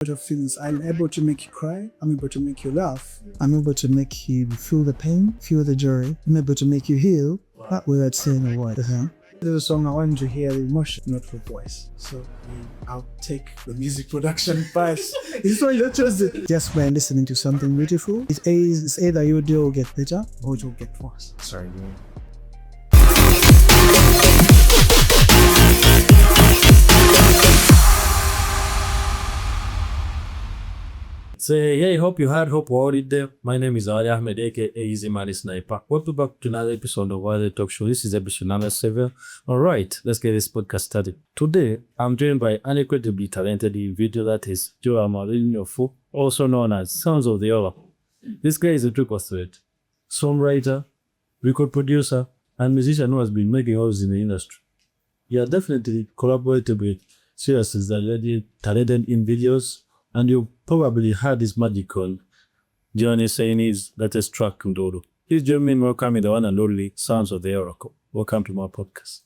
of feelings. I'm able to make you cry. I'm able to make you laugh. I'm able to make you feel the pain, feel the joy. I'm able to make you heal. But without saying a word. There's a song I want to hear the emotion, not the voice. So I'll take the music production part. It's why you chose it. Just by listening to something beautiful, it's either your day will get better or it will get worse. Sorry, man. So hey, hope Wawulidde. My name is Ali Ahmed, aka Easy Money Sniper. Welcome back to another episode of Wawulidde Talk Show. This is episode number 7. Alright, let's get this podcast started. Today, I'm joined by an incredibly talented individual that is Joe Amalinofo, also known as Sons of the Yola. This guy is a triple threat. Songwriter, record producer, and musician who has been making waves in the industry. He has definitely collaborated with seriously talented individuals, and you probably heard his magical journey saying his latest track, Ndodo. Please join me in welcoming the one and only Sons of the Oracle. Welcome to my podcast.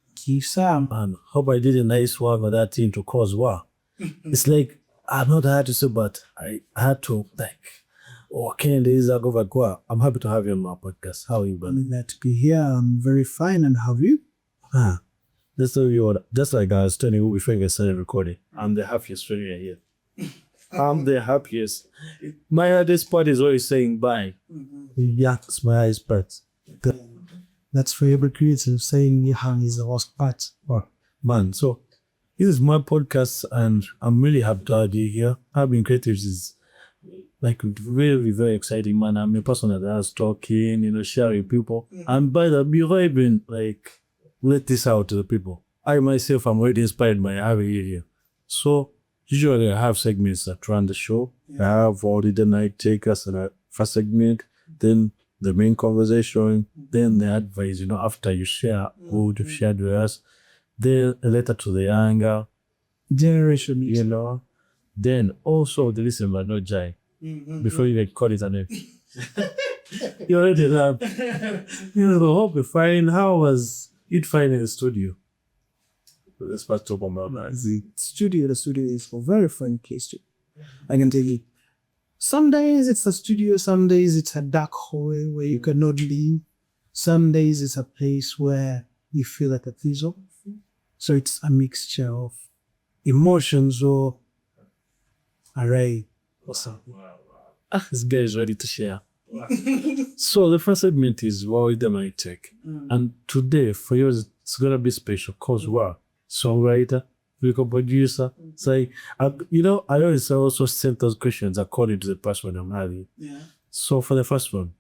Thank you, Sam. Man, hope I did a nice work with that intro, cause wow. It's like, I'm not had to say, but I had to days ago, but wow, I'm happy to have you on my podcast. How are you, man? I'm glad to be here. I'm very fine, and how are you? Just like I was telling you before we started recording, I'm the happiest when you're here. I'm the happiest. My hardest part is always saying bye. Yeah, that's my hardest part. That's for every creative, saying Yahan is the worst part. Oh, man, so this is my podcast and I'm really happy to have you here. Having creatives is like very, very exciting, man. I'm a person that has talking, sharing people. And by the before I even let this out to the people, I myself am already inspired by having you here. So usually I have segments that run the show. I have Wawulidde Night Takers and a first segment, then the main conversation, then the advice, after you share what you've shared with us, then a letter to the younger generation, then also the listen but not jai. Before you call it a name. You already have. Hope you fine. How was it finding the studio? Let's first talk about that. The studio is a very fun place too. I can tell you. Some days it's a studio, some days it's a dark hallway where you cannot leave. Some days it's a place where you feel at peace. So it's a mixture of emotions or array or something. This guy is ready to share. So the first segment is Wawulidde Night Take. And today for you it's gonna be special because wow. Songwriter, record producer. It's like, I always also send those questions according to the person I'm having. Yeah. So for the first one,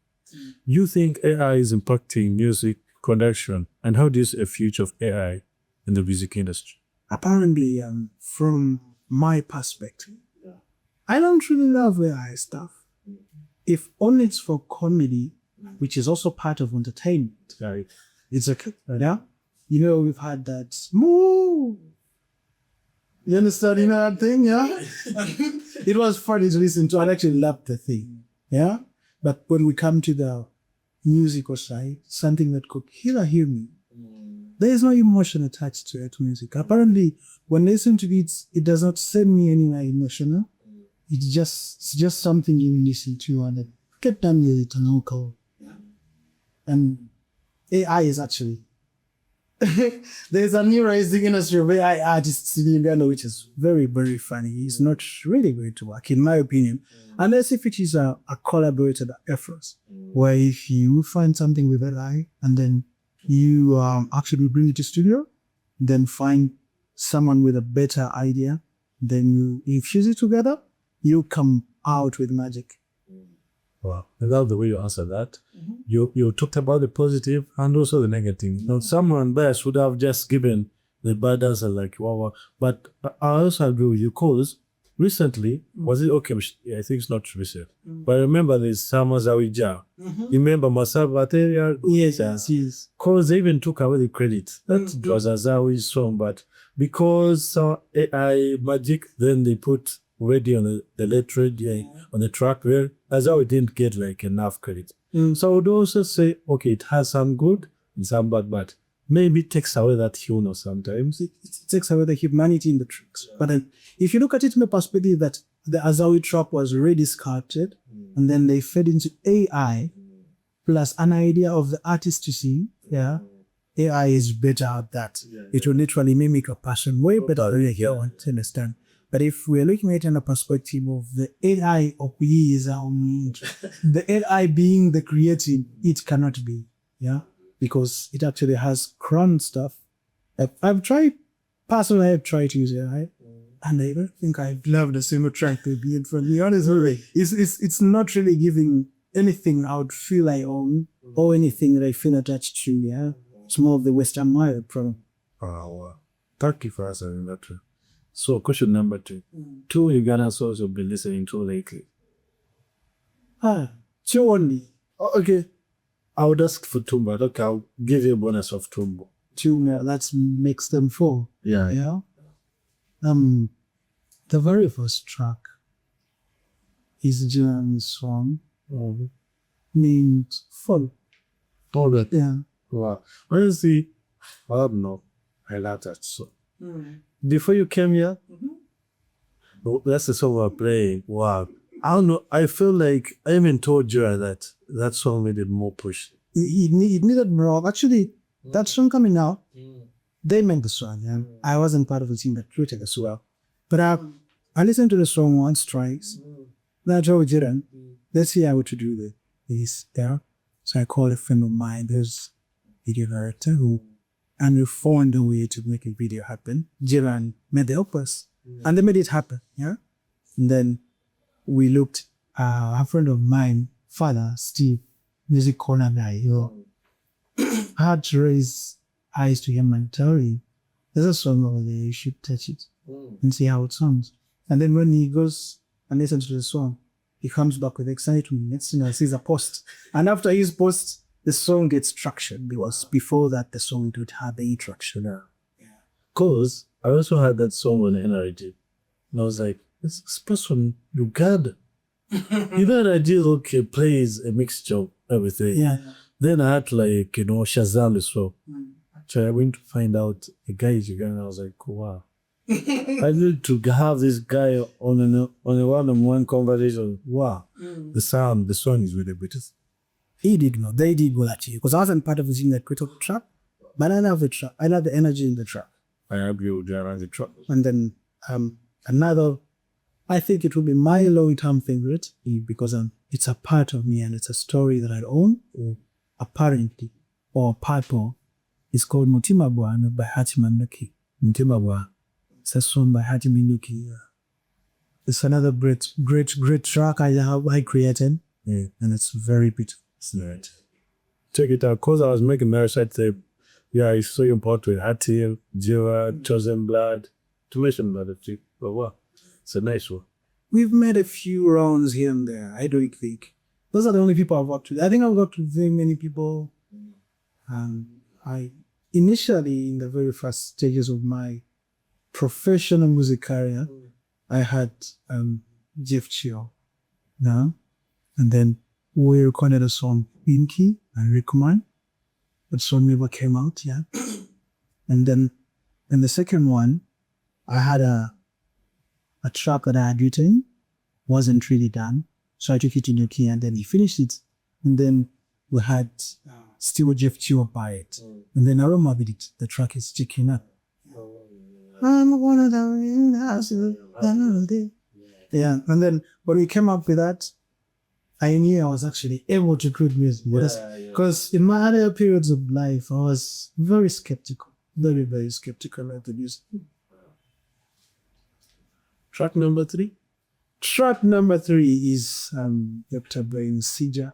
you think AI is impacting music production, and how do you see a future of AI in the music industry? Apparently, from my perspective, I don't really love AI stuff. If only it's for comedy, which is also part of entertainment. Right. It's yeah. We've had that moo. You understand that thing, yeah? It was funny to listen to. I actually loved the thing, yeah? But when we come to the musical side, something that could heal me, there is no emotion attached to it, music. Apparently, when I listen to it, it does not send me anywhere emotional. It's just something you listen to and get done with it and local. And AI is actually there's a new rising industry of AI artists in Uganda, which is very, very funny. It's not really going to work, in my opinion, unless if it is a collaborated effort, where if you find something with AI and then you actually bring it to studio, then find someone with a better idea, then you infuse it together, you come out with magic. Wow, I love the way you answered that. You talked about the positive and also the negative. Now, someone best would have just given the bad answer like wow. But I also agree with you because recently, was it okay? Yeah, I think it's not recent. But I remember there's Sama Zawija. You remember Masab Material? Yes. Because they even took away the credit. That was a Zawi song, but because AI magic, then they put already on the letter on the track where as how it didn't get enough credit. So I would also say, okay, it has some good and some bad, but maybe takes away that humor sometimes. It takes away the humanity in the tracks. But then, if you look at it from the perspective that the Azawi track was already sculpted, and then they fed into AI, plus an idea of the artist to sing, AI is better at that. It will literally mimic a person way better than you want to understand. But if we're looking at it in the perspective of the AI of the AI being the creative, it cannot be, because it actually has cron stuff. I've tried to use AI, and I don't think I've loved a single track to be in front of me. Honestly, it's not really giving anything I would feel I own or anything that I feel attached to. It's more of the Western Mile problem. Wow. Thank you for answering that. So, question number 2. 2 Ugandan songs you've been listening to lately. 2 only. Okay. I would ask for 2, but okay, I'll give you a bonus of 2. 2, that makes them 4. Yeah. The very first track is Jiran's song named Fall. All that. Yeah. Wow. Honestly, I don't know. I love that song. Before you came here, that's the song we're playing. Wow. I don't know. I feel like I even told you that song needed more push. It needed more. Actually, that song coming out, they made the song. I wasn't part of the team that created it as well. But I listened to the song once, twice. Then I told Jiran, let's see how to do this there. So I called a friend of mine, there's a video director and we found a way to make a video happen. Jiran made the opus, and they made it happen. And then we looked, a friend of mine, father, Steve, music corner guy, I had to raise eyes to him and tell him, there's a song over there, you should touch it and see how it sounds. And then when he goes and listens to the song, he comes back with excitement. Next thing I see is a post. And after his post, the song gets traction, because before that, the song didn't have any traction. Because I also had that song on NRG. And I was like, this person, Uganda. NRG, okay, plays a mixture of everything. Then I had to Shazam the song. So I went to find out a guy is Uganda. I was like, wow. I need to have this guy on a one-on-one conversation. Wow. The song is really British. He did know. They did well actually. Because I wasn't part of the team that created the track. But I love the track. I love the energy in the track. I agree with you around the track. And then another, I think it will be my long-term favorite, because it's a part of me and it's a story that I own, or apparently, or part of. It's called Mutima Bwana by Hatima Nuki. Mutima Bwana. It's a song by Hatima Nuki. It's another great track I created. And it's very beautiful. Right. Check it out. Because I was making marriage, I'd say, it's so important. Hatim, Jiva, Chosen Blood, to mention another thing. But wow, it's a nice one. We've made a few rounds here and there. I don't think. Those are the only people I've worked with. I think I've worked with very many people. I initially, in the very first stages of my professional music career, I had Jeff Chio. And then we recorded a song, Pinky, and Recommend. That song never came out, And then in the second one, I had a track that I had written, wasn't really done. So I took it to Nuki and then he finished it. And then we had still Jeff Chio by it. And then Aroma with it. The track is sticking up. I'm one of them. And then when we came up with that, I knew I was actually able to create music. Because in my earlier periods of life, I was very skeptical. Very, very skeptical of the music. Track number 3? Track number 3 is Dr. Brain Sija.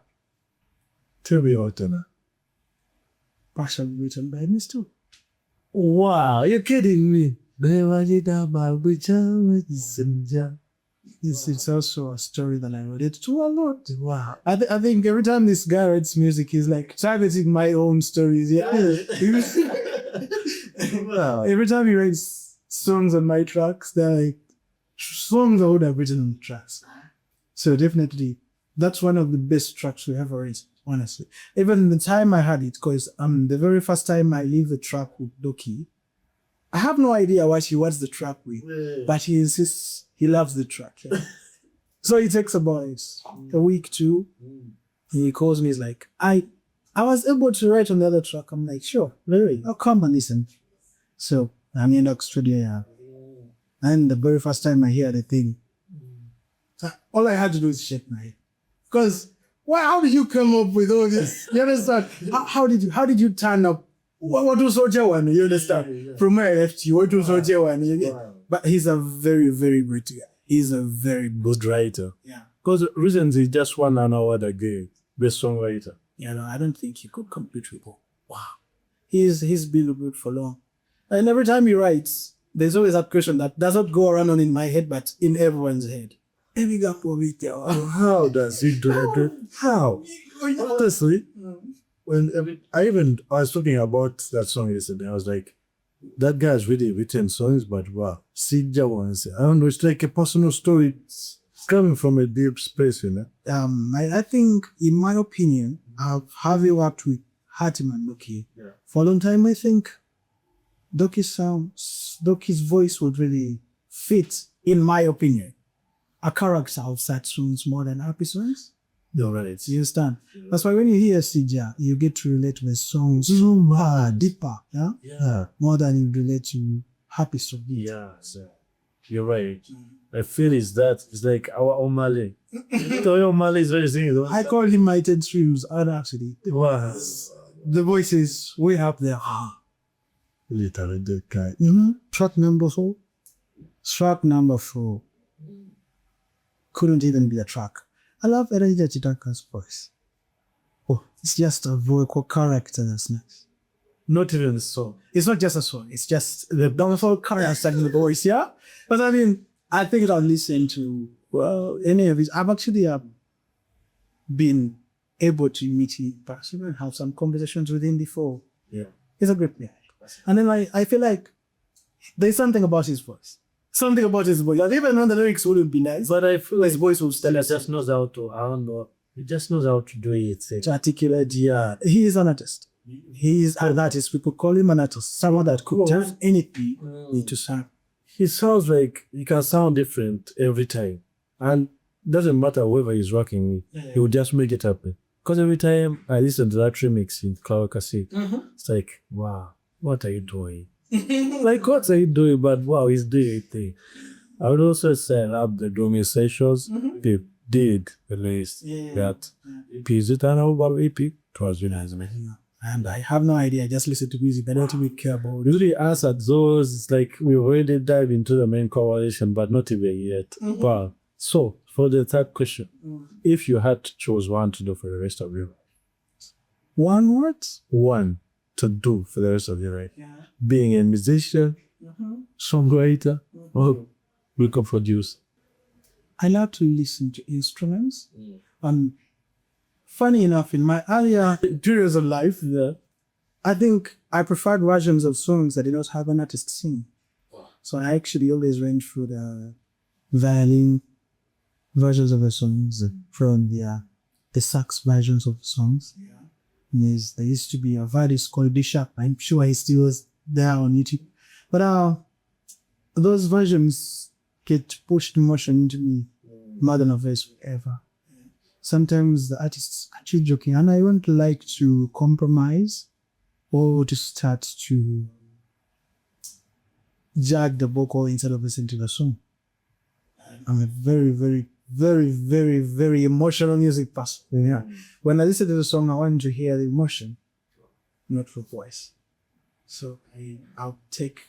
Tell me about that. Partially written by me too. Wow, you're kidding me. It's also a story that I relate to a lot. Wow. I think every time this guy writes music, he's like targeting my own stories. Wow. Every time he writes songs on my tracks, they're like songs I would have written on tracks. So definitely That's one of the best tracks we ever written, honestly. Even the time I had it, because the very first time I leave the track with Doki, I have no idea what he wants the track with, but he insists he loves the track. Yeah. So it takes about a week, 2. He calls me, he's like, I was able to write on the other track. I'm like, sure, really? I'll come and listen. So I'm in the studio, yeah. And the very first time I hear the thing, all I had to do is shake my head. Because how did you come up with all this? You understand? How did you turn up? What was Ojawan? You understand? From where I left you, what was Ojawan? But he's a very, very great guy. He's a very good writer. Yeah. Because recently just won an award again, best songwriter. Yeah, no, I don't think he could compete with Paul. Wow. He's been good for long. And every time he writes, there's always that question that doesn't go around on in my head, but in everyone's head. How does he do it? How? Honestly, when I was talking about that song yesterday, I was like, that guy's really written songs, but wow, Sija wants it. I don't know, it's like a personal story. It's coming from a deep space, you know. I think, in my opinion, having worked with Hatim and Doki for a long time, I think Doki's voice would really fit, in my opinion, a character of sad songs more than happy songs. You're right. You understand? That's why when you hear Sija, you get to relate with songs so deeper, yeah? Yeah. More than you relate to happy songs. Yeah, so you're right. I feel it's like our Omale. Omale is very singing. I call him my 10 streams, actually. Wow. The voice is way up there. Literally the guy. Track number 4. Track number 4. Couldn't even be a track. I love Elijah Chitaka's voice. Oh, it's just a vocal character that's nice. Not even a song. It's not just a song. It's just the whole character in the voice, yeah? But I mean, I think I'll listen to, any of his. I've actually been able to meet him in person and have some conversations with him before. Yeah. He's a great guy. And then I feel like there's something about his voice. Something about his voice. Like, even when the lyrics wouldn't be nice, but I feel his voice will still. He just knows how to, I don't know, he just knows how to do it. To articulate, yeah. He is an artist. He is an artist. People call him an artist. Someone that could turn anything into sound. He sounds like he can sound different every time. And doesn't matter whoever he's working with, he will just make it happen. Because every time I listen to that remix in Cloud Cassette, it's like, wow, what are you doing? Like, what are you doing? But wow, he's doing it. I would also say I love the drumming sessions. They did release that EP. Is it an album EP? It was really nice, man. And I have no idea. I just listen to music. I don't really care about it. Usually answer those, it's like we already dive into the main conversation, but not even yet. Wow. So, for the third question, if you had to choose one to do for the rest of your life. One what? One to do for the rest of your life. Yeah. Being a musician, songwriter, or record producer. I love to listen to instruments. Funny enough, in my earlier periods of life, I think I preferred versions of songs that did not have an artist sing. So I actually always range through the violin versions of the songs, from the sax versions of the songs. Yes, there used to be a artist called Bishop. I'm sure he still is there on YouTube. But those versions get pushed motion into me more than a verse ever. Sometimes the artist's actually joking, and I won't like to compromise or to start to jag the vocal instead of listening to the song. I'm a very, very, very, very, very emotional music person. Yeah. When I listen to the song, I want to hear the emotion, not the voice. So I'll take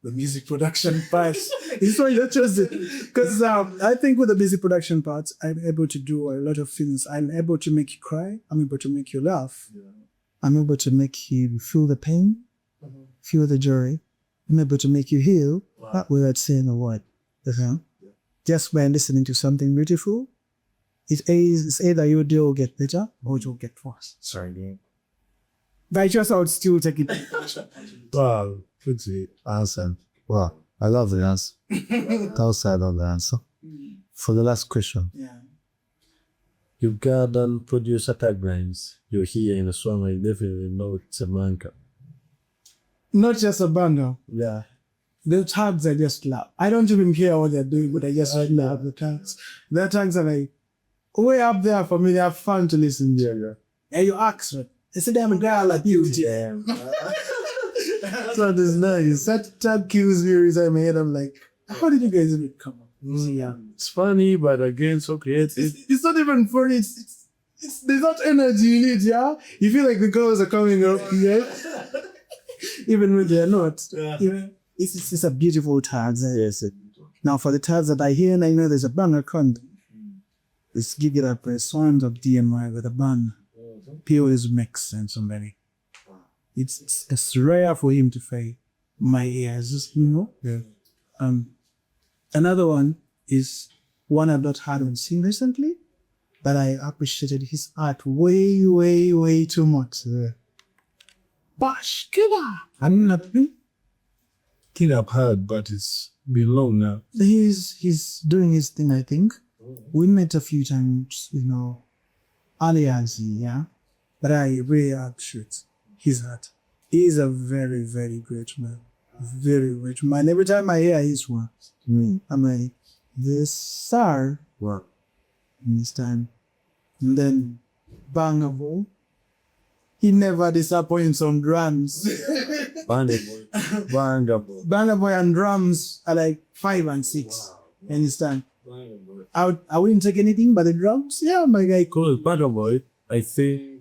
the music production part. It's why I chose it. Because I think with the music production part, I'm able to do a lot of things. I'm able to make you cry. I'm able to make you laugh. I'm able to make you feel the pain, feel the joy. I'm able to make you heal without saying a word. Just by listening to something beautiful, it's either your day will get better or it will get worse. Sorry. But I just I would still take it. Wow, good answer. Wow, I love the answer. Outside of the answer. For the last question. Ugandan producer taglines you hear in the song, I definitely know it's a manka. Not just a banger. Yeah. The tags I just love. I don't even care what they're doing, but I just love the tags. The tags are like way up there for me. They're fun to listen to. And you ask it. It's a damn girl like you. Yeah. So this nice. That tag kills me inside my head. I'm like, how did you guys even come up? Yeah. It's funny, but again, so creative. It's not even funny. It's there's not energy in it, yeah? You feel like the girls are coming up, yeah? Even when they're not. Yeah. It's a beautiful tag. Yes. Now, for the tags that I hear, and I know there's a banger content. Let's give it up a sound of DMY with a band. He always makes sense on many. It's rare for him to fade my ears, you know? Yeah. Another one is one I've not heard him sing recently, but I appreciated his art way, way, way too much. Bash Killer! I'm not. Thing I've heard, but it's been long now. He's doing his thing, I think. We met a few times, you know, earlier, yeah. But I really appreciate his art. He is a very, very great man. Very great man. Every time I hear his words, I'm like, this sir work in this time. And then Bangable. He never disappoints on drums. Bangable and drums are like 5 and 6. Wow. Understand? I wouldn't take anything but the drums. Yeah, my guy. Cool. Bangable, I think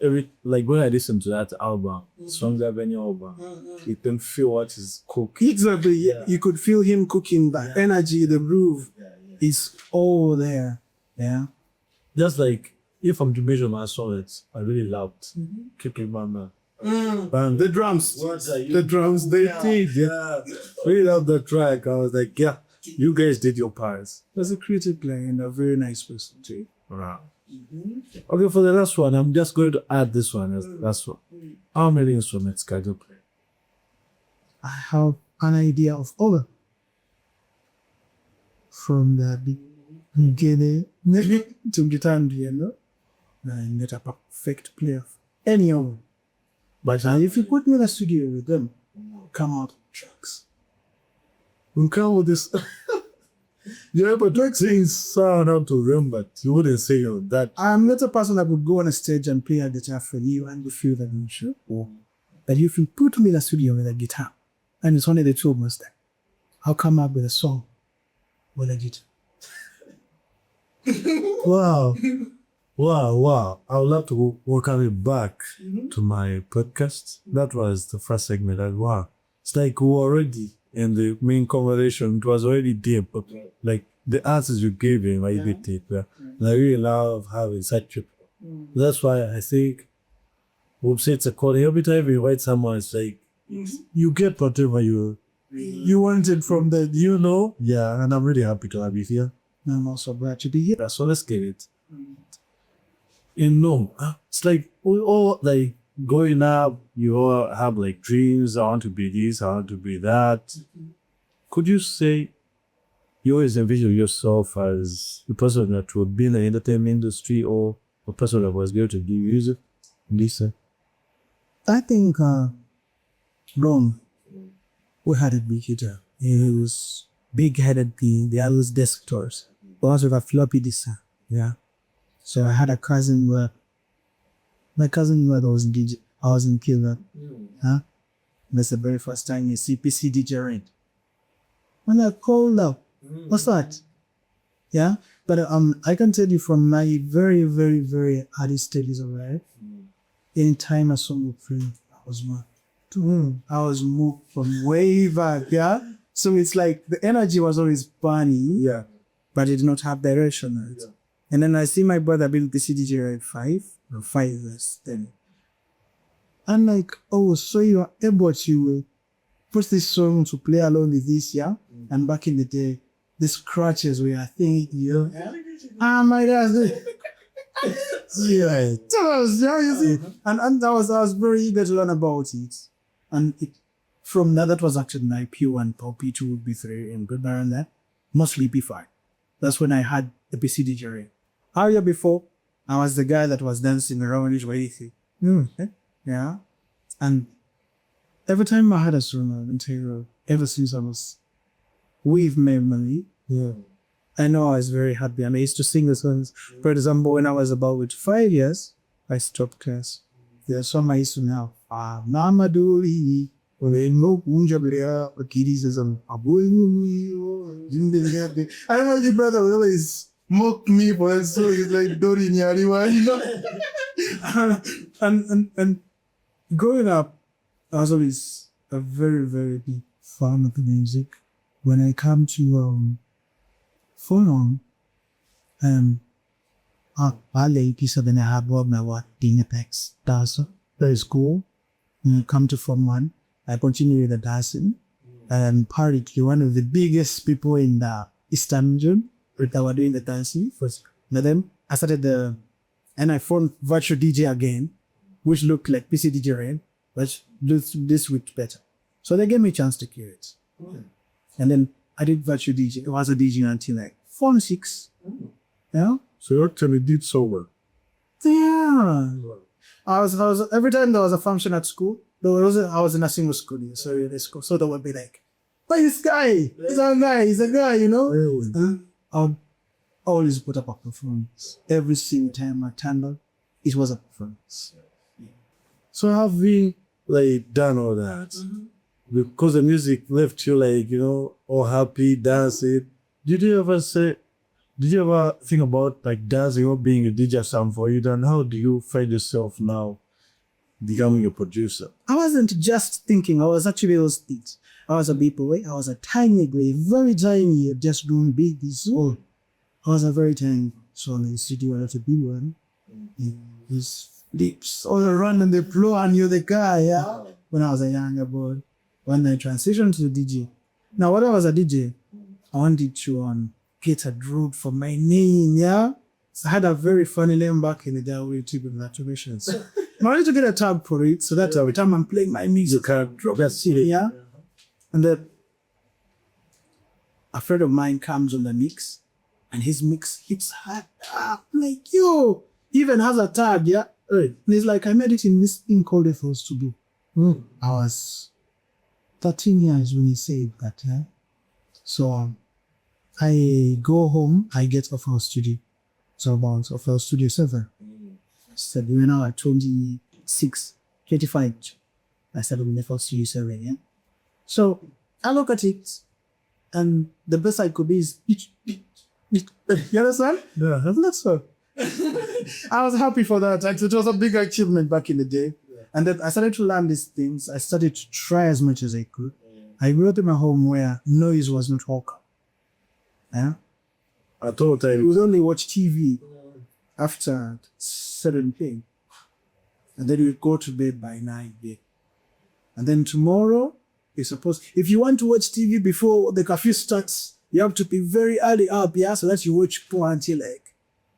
when I listen to that album, Songs Avenue album, you can feel what is cooking. Exactly. Yeah. You could feel him cooking. The energy, the groove is all there. Yeah. Just like if I'm to measure my songs, I really loved Kicking Mama. The drums. The drums, they did. Yeah. Really loved the track. I was like, yeah, you guys did your parts. That's a creative player and a very nice person too. Wow. Okay, for the last one, I'm just going to add this one as the last one. How many instruments can you play? I have an idea of over. From the beginning to guitar and piano, I'm not a perfect player. Any of them. But if you put me in a studio with them, come out with tracks. We'll come with this. Yeah, but like saying sound out to them, but you wouldn't say that. I'm not a person that would go on a stage and play a guitar for you and you feel that I'm sure. But if you put me in a studio with a guitar, and it's only the two of us there, I'll come up with a song with a guitar. Wow. Wow. I would love to welcome you back to my podcast. That was the first segment. Wow. It's like we were already in the main conversation. It was already deep, but like the answers you gave him, I did it. Yeah. And I really love having such a. That's why I think we'll say it's a calling. Every time we invite someone, it's like you get whatever you wanted from the, you know. Yeah, and I'm really happy to have you here. I'm also glad to be here. So let's get it. It's like we all like growing up, you all have like dreams. I want to be this, I want to be that. Could you say you always envision yourself as the person that would be in the entertainment industry or a person that was going to do music? Lisa? I think Ron, we had a big hitter. He was big-headed being. They always desktors. Lots of a floppy disk. Yeah. So I had a cousin where my cousin was in DJ. I was in Killer. Huh? That's the very first time you see PC DJ Red. When I called up, what's that? Yeah. But I can tell you from my very, very, very early stages of life, anytime a song would play, I was moved. I was moved from way back. Yeah. So it's like the energy was always burning. Yeah. But it did not have direction. Yeah. And then I see my brother being PC DJ at 5 or 5 years then. I'm like, oh, so you are able to put this song to play along with this, yeah? And back in the day, the scratches were a thing, you know? My God. Yeah. You see? And I was very eager to learn about it. And from that was actually my P1, P2, P3, and good around that. Mostly P5. That's when I had the PC DJ. Earlier before, I was the guy that was dancing around it with it. Yeah. And every time I had a song until ever since I was with memory, I know I was very happy. And I used to sing the songs. For example, when I was about 5 years, I stopped class. There's a song I used to know. Namaduri. I know the brother always mock me for that song. It's like Dori Nyariwa, you know. And growing up, I was always a very, very big fan of the music. When I come to phone I piece of the Nahab my what Ding Apex Dasa. That is cool. When I come to Form 1, I continue with the dancing. And partly one of the biggest people in the Eastern region that were doing the dancing was them. I started and I formed virtual DJ again, which looked like PC DJ Rain, but this looked better. So they gave me a chance to cure it. And then I did virtual DJ. I was a DJ until like 4 and 6. Yeah. So you actually did sober. Yeah. I was every time there was a function at school, I was in a single school, so they would be like, "But this guy, he's a guy, you know." I would always put up a performance. Every single time I turned up, it was a performance. So have we like done all that? Because the music left you like, you know, all happy, dancing. Did you ever think about like dancing or being a DJ sound for you? Then how do you find yourself now becoming a producer? I wasn't just thinking, I was actually those things. I was a B-boy, I was a tiny boy, very tiny, just doing babies. So I was a very tiny, so in the studio I had to be one. His lips all around on the floor and you're the guy, yeah? When I was a younger boy. When I transitioned to DJ. Now when I was a DJ, I wanted to get a group for my name, yeah? So I had a very funny name back in the day with YouTube activations. I wanted to get a tag for it so that every time I'm playing my music, I drop that CD, yeah? And then a friend of mine comes on the mix and his mix hits hard. Like, yo, he even has a tag, yeah? And he's like, I made it in this thing called FL Studio. I was 13 years when he said that, yeah? So I go home, I get FL Studio. So about FL Studio 7. So when I was 26, 25, I started with FL Studio 7, yeah? So I look at it, and the best I could be is, you understand? Yeah. That's so. I was happy for that. It was a big achievement back in the day. And then I started to learn these things. I started to try as much as I could. I grew up in a home where noise was not welcome. Yeah? At all times. We would only watch TV after certain thing. And then we'd go to bed by 9 p.m. And then tomorrow, if you want to watch TV before the curfew starts, you have to be very early up, yeah, so that you watch porn until like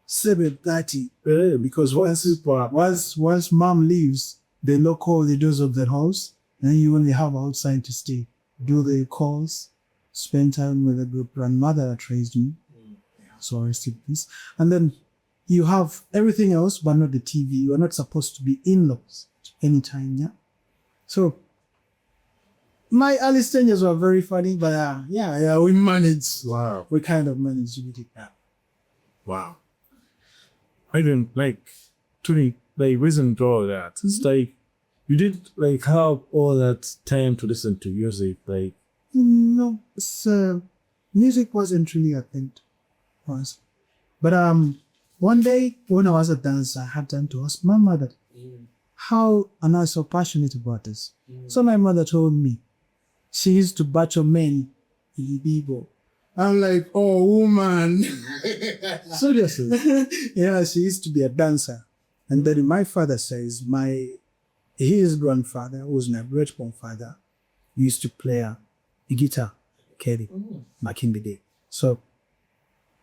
7:30. Yeah, because once mom leaves, they lock all the doors of the house, and then you only have outside to stay. Do the calls, spend time with the grandmother that raised me. So rest in peace. And then you have everything else, but not the TV. You are not supposed to be in-laws anytime, yeah? So my early stages were very funny, but we managed. Wow. We kind of managed to do that. Wow. I didn't listen to all that. It's like you did like have all that time to listen to music, like no, music wasn't really a thing for us. But one day when I was a dancer, I had time to ask my mother how am I so passionate about this. So my mother told me she used to battle men in Bibo. I'm like, oh, woman. seriously. Yeah, she used to be a dancer. And then my father says, his grandfather, who was my great-grandfather, used to play a guitar, Kelly, back in the day. So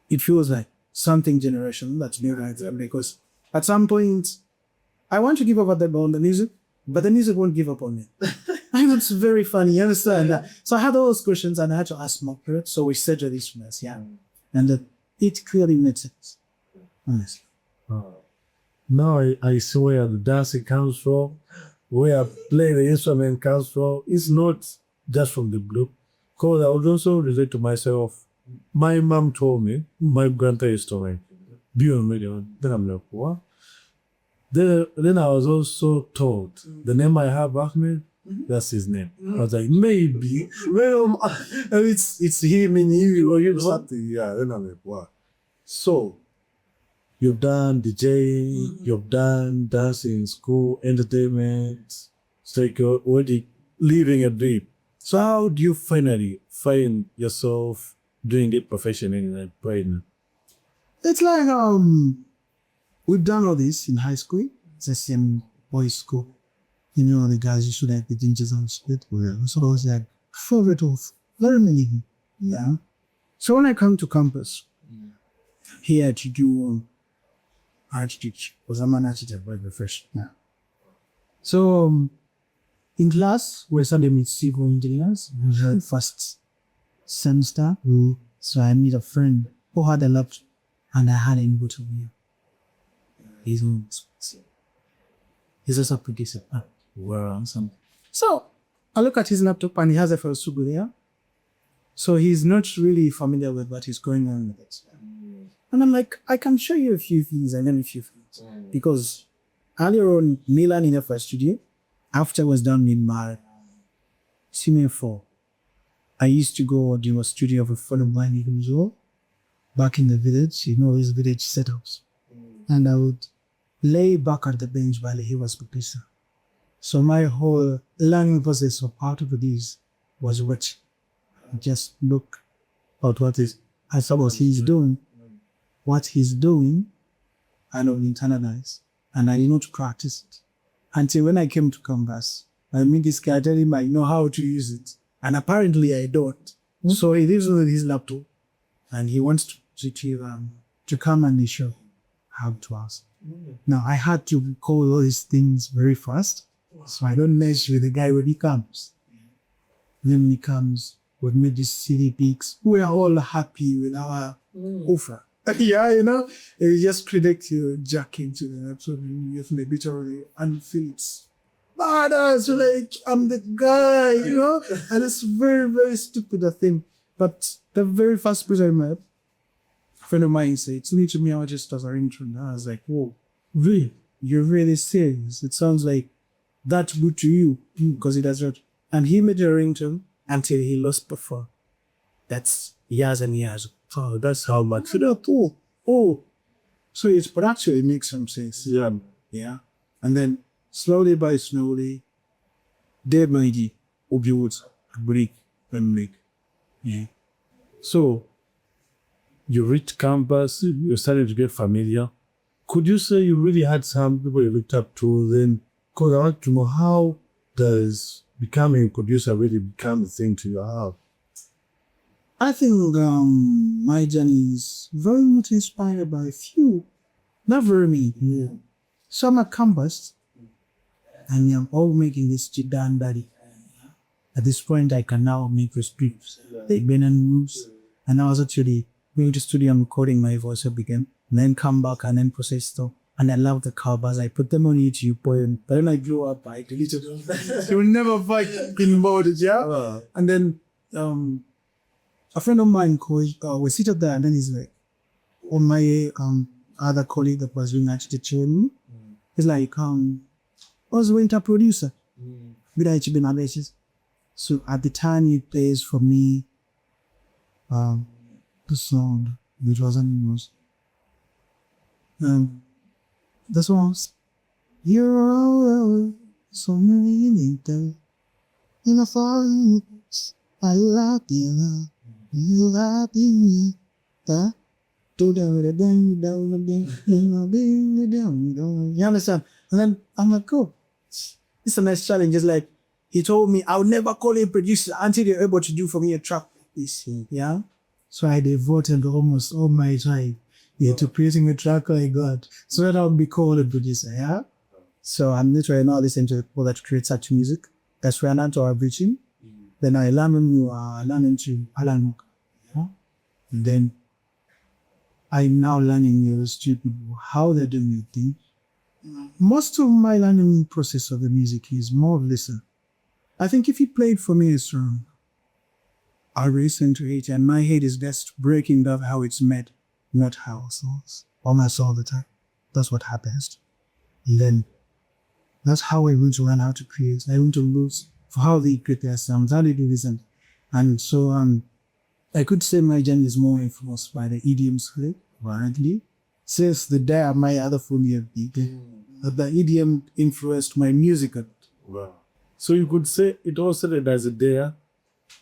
it feels like something generational that's new right there, because at some point, I want to give up on the music, but the music won't give up on me. I think that's very funny, you understand? Yeah. So I had all those questions and I had to ask my parents, so we said this mess, yeah. And it clearly made sense, honestly. Now I see where the dancing comes from, where playing the instrument comes from. It's not just from the group. Because I would also relate to myself. My mom told me, my grandpa used to like, be on radio. Then I'm like, what? Then I was also told the name I have, Ahmed, that's his name. I was like, maybe. Well, it's him in you or you something. Yeah, then I'm like, what? So, you've done DJ, you've done dancing in school, entertainment. It's like you're already living a dream. So how do you finally find yourself doing it professionally like right now? It's like we've done all this in high school. It's the same boys' school. You know, the guys used to like the dangers on split. So I was like favorite of learning. Yeah. So when I come to campus here to do art teach, because I'm an art teacher by profession. Yeah. So in class, we started with civil engineers. First semester. So I meet a friend who had a laptop and I had him go to me. He's also a producer. So I look at his laptop and he has a first Sugu there. So he's not really familiar with what is going on with it. And I'm like, I can show you a few things and then a few things. Because earlier on, Milan in the first studio, after I was done in my senior 4, I used to go to a studio of a friend of mine in Zoo, back in the village, you know, his village setups. And I would lay back at the bench while he was producer. So my whole learning process of part of this was watch. Just look at what is, I saw what he's doing, I know internalize, and I know to practice it. Until when I came to Canvas, I meet this guy telling him I know how to use it. And apparently I don't. So he lives with his laptop and he wants to come and show how to ask. Now I had to recall all these things very fast. So I don't mess with the guy when he comes. Then when he comes, we've made these silly pics. We are all happy with our offer. Yeah, you know, you just predict you jack into the episode and you feel a bit already and feel it's badass, like I'm the guy, you know? And it's very, very stupid a thing. But the very first person I met, a friend of mine said, it's to me, I just as a ringtone. I was like, whoa, really? You're really serious? It sounds like that's good to you because it does not. And he made a ringtone until he lost before. That's years and years. Oh, that's how much. Oh. So it's, but actually it makes some sense. Yeah. And then slowly by slowly, day by day, build, break, and make. Yeah. So, you reached campus, you started to get familiar. Could you say you really had some people you looked up to then? Because I want to know, how does becoming a producer really become the thing to your heart? I think my journey is very much inspired by a few, not very many. Yeah. Some are campus, and I'm all making this Jidan daddy. At this point, I can now make scripts, like Ben and moves, and I was actually going to studio and recording my voice up again, and then come back and then process stuff. And I love the covers. I put them on YouTube, but then I grew up, I deleted them. You will never find in about it, yeah? And then a friend of mine we seated there, and then he's like, on my other colleague that was doing actually training, he's like, I was a winter producer. So at the time he plays for me the song, which wasn't the songs. You're all so many little in a falling. I love you. You love me. You understand? And then I'm like, cool. It's a nice challenge. It's like he told me I would never call a producer until you're able to do for me a track like this. Yeah. So I devoted almost all my time to creating a track like that. So that I would be called a producer. Yeah. So I'm literally now listening to people that create such music. That's where I learned to our preaching. Then I learning to Alan. Yeah? And then I'm now learning to people how they do new things. Most of my learning process of the music is more of listen. I think if you played for me a song, I listen to it and my head is just breaking down how it's made, not how it sounds. Almost all the time. That's what happens. And then that's how I want to learn how to create. I want to lose for how they create their sounds, how they do this. And so I could say my journey is more influenced by the idioms currently. Since the day my other full year the idiom influenced my music. Wow. So you could say it all started as a day.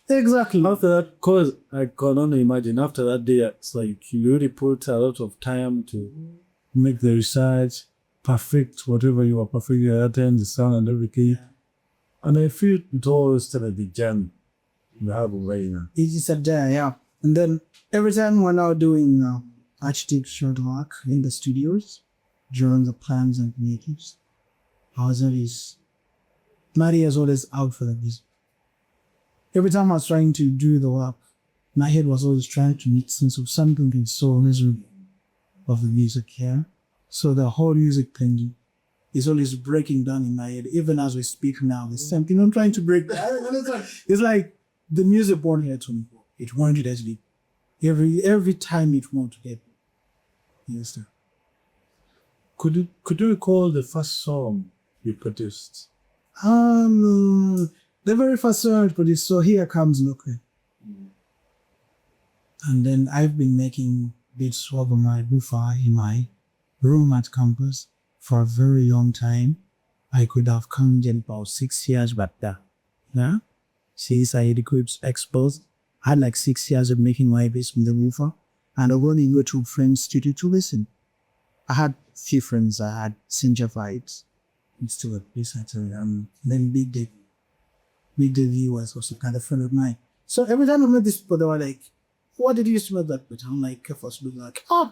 Exactly. After that, cause I can only imagine after that day, it's like you really put a lot of time to make the research, perfect whatever you are perfecting at the sound and everything. Yeah. And I feel it all started the journey you have right now. It is a day, yeah. And then every time we're now doing architecture work in the studios, during the plans and creatives, Maria is always out for the music. Every time I was trying to do the work, my head was always trying to make sense of something that's so miserable of the music here. So the whole music thing is always breaking down in my head. Even as we speak now, there's something I'm trying to break down. It's like the music born here to me. It wanted to sleep. Every time it won't get. Yes, sir. Could you recall the first song you produced? The very first song I produced, So Here Comes Looking. And then I've been making beats over my woofer in my room at campus for a very long time. I could have come in about 6 years back there. Yeah? Since I had equipped exposed, I had like 6 years of making my beats with the woofer. And I went in to friends' studio to listen. I had few friends. I had Sinja Vibes. It's still a piece actually. Then Big Day. Big Day was also kind of friend of mine. So every time I met these people, they were like, what did you use to make that beat? I'm like, first being like, oh,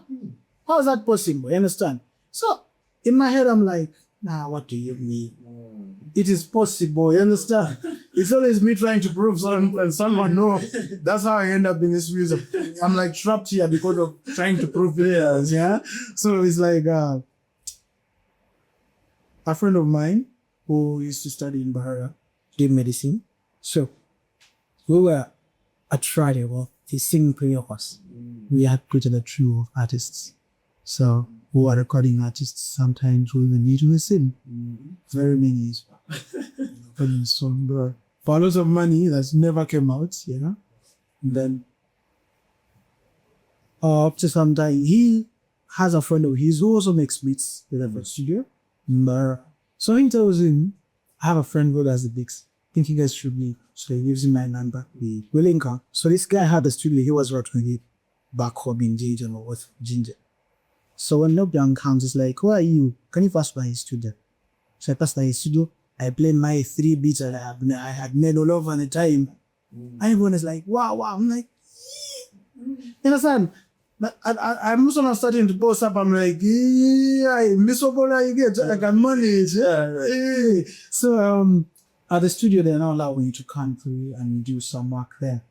how is that possible? You understand? So in my head, I'm like, nah, what do you mean? It is possible, you understand? It's always me trying to prove something and someone know. That's how I end up in this music. I'm like trapped here because of trying to prove it, yeah? So it's like a friend of mine who used to study in Bahara did medicine. So we were at Friday, well, the singing three of us. We had created a trio of artists. So who are recording artists, sometimes we will need to listen. Very many years back. For lots of money that never came out, you know. And then up to some time, he has a friend of his who also makes beats with a studio. So he tells him, I have a friend who does the beats. I think you guys should be. So he gives him my number. We link up. So this guy had a studio. He was working it back home in Ginger or with Ginger. So when lockdown comes, it's like, who are you? Can you pass by his studio? So I passed by his studio. I played my 3 beats that I had made all over the time. And everyone is like, wow. I'm like, you understand? But I'm also not starting to post up. I'm like, yeah, miserable you get. I can manage. Yeah. So at the studio, they're now allowing you to come through and do some work there.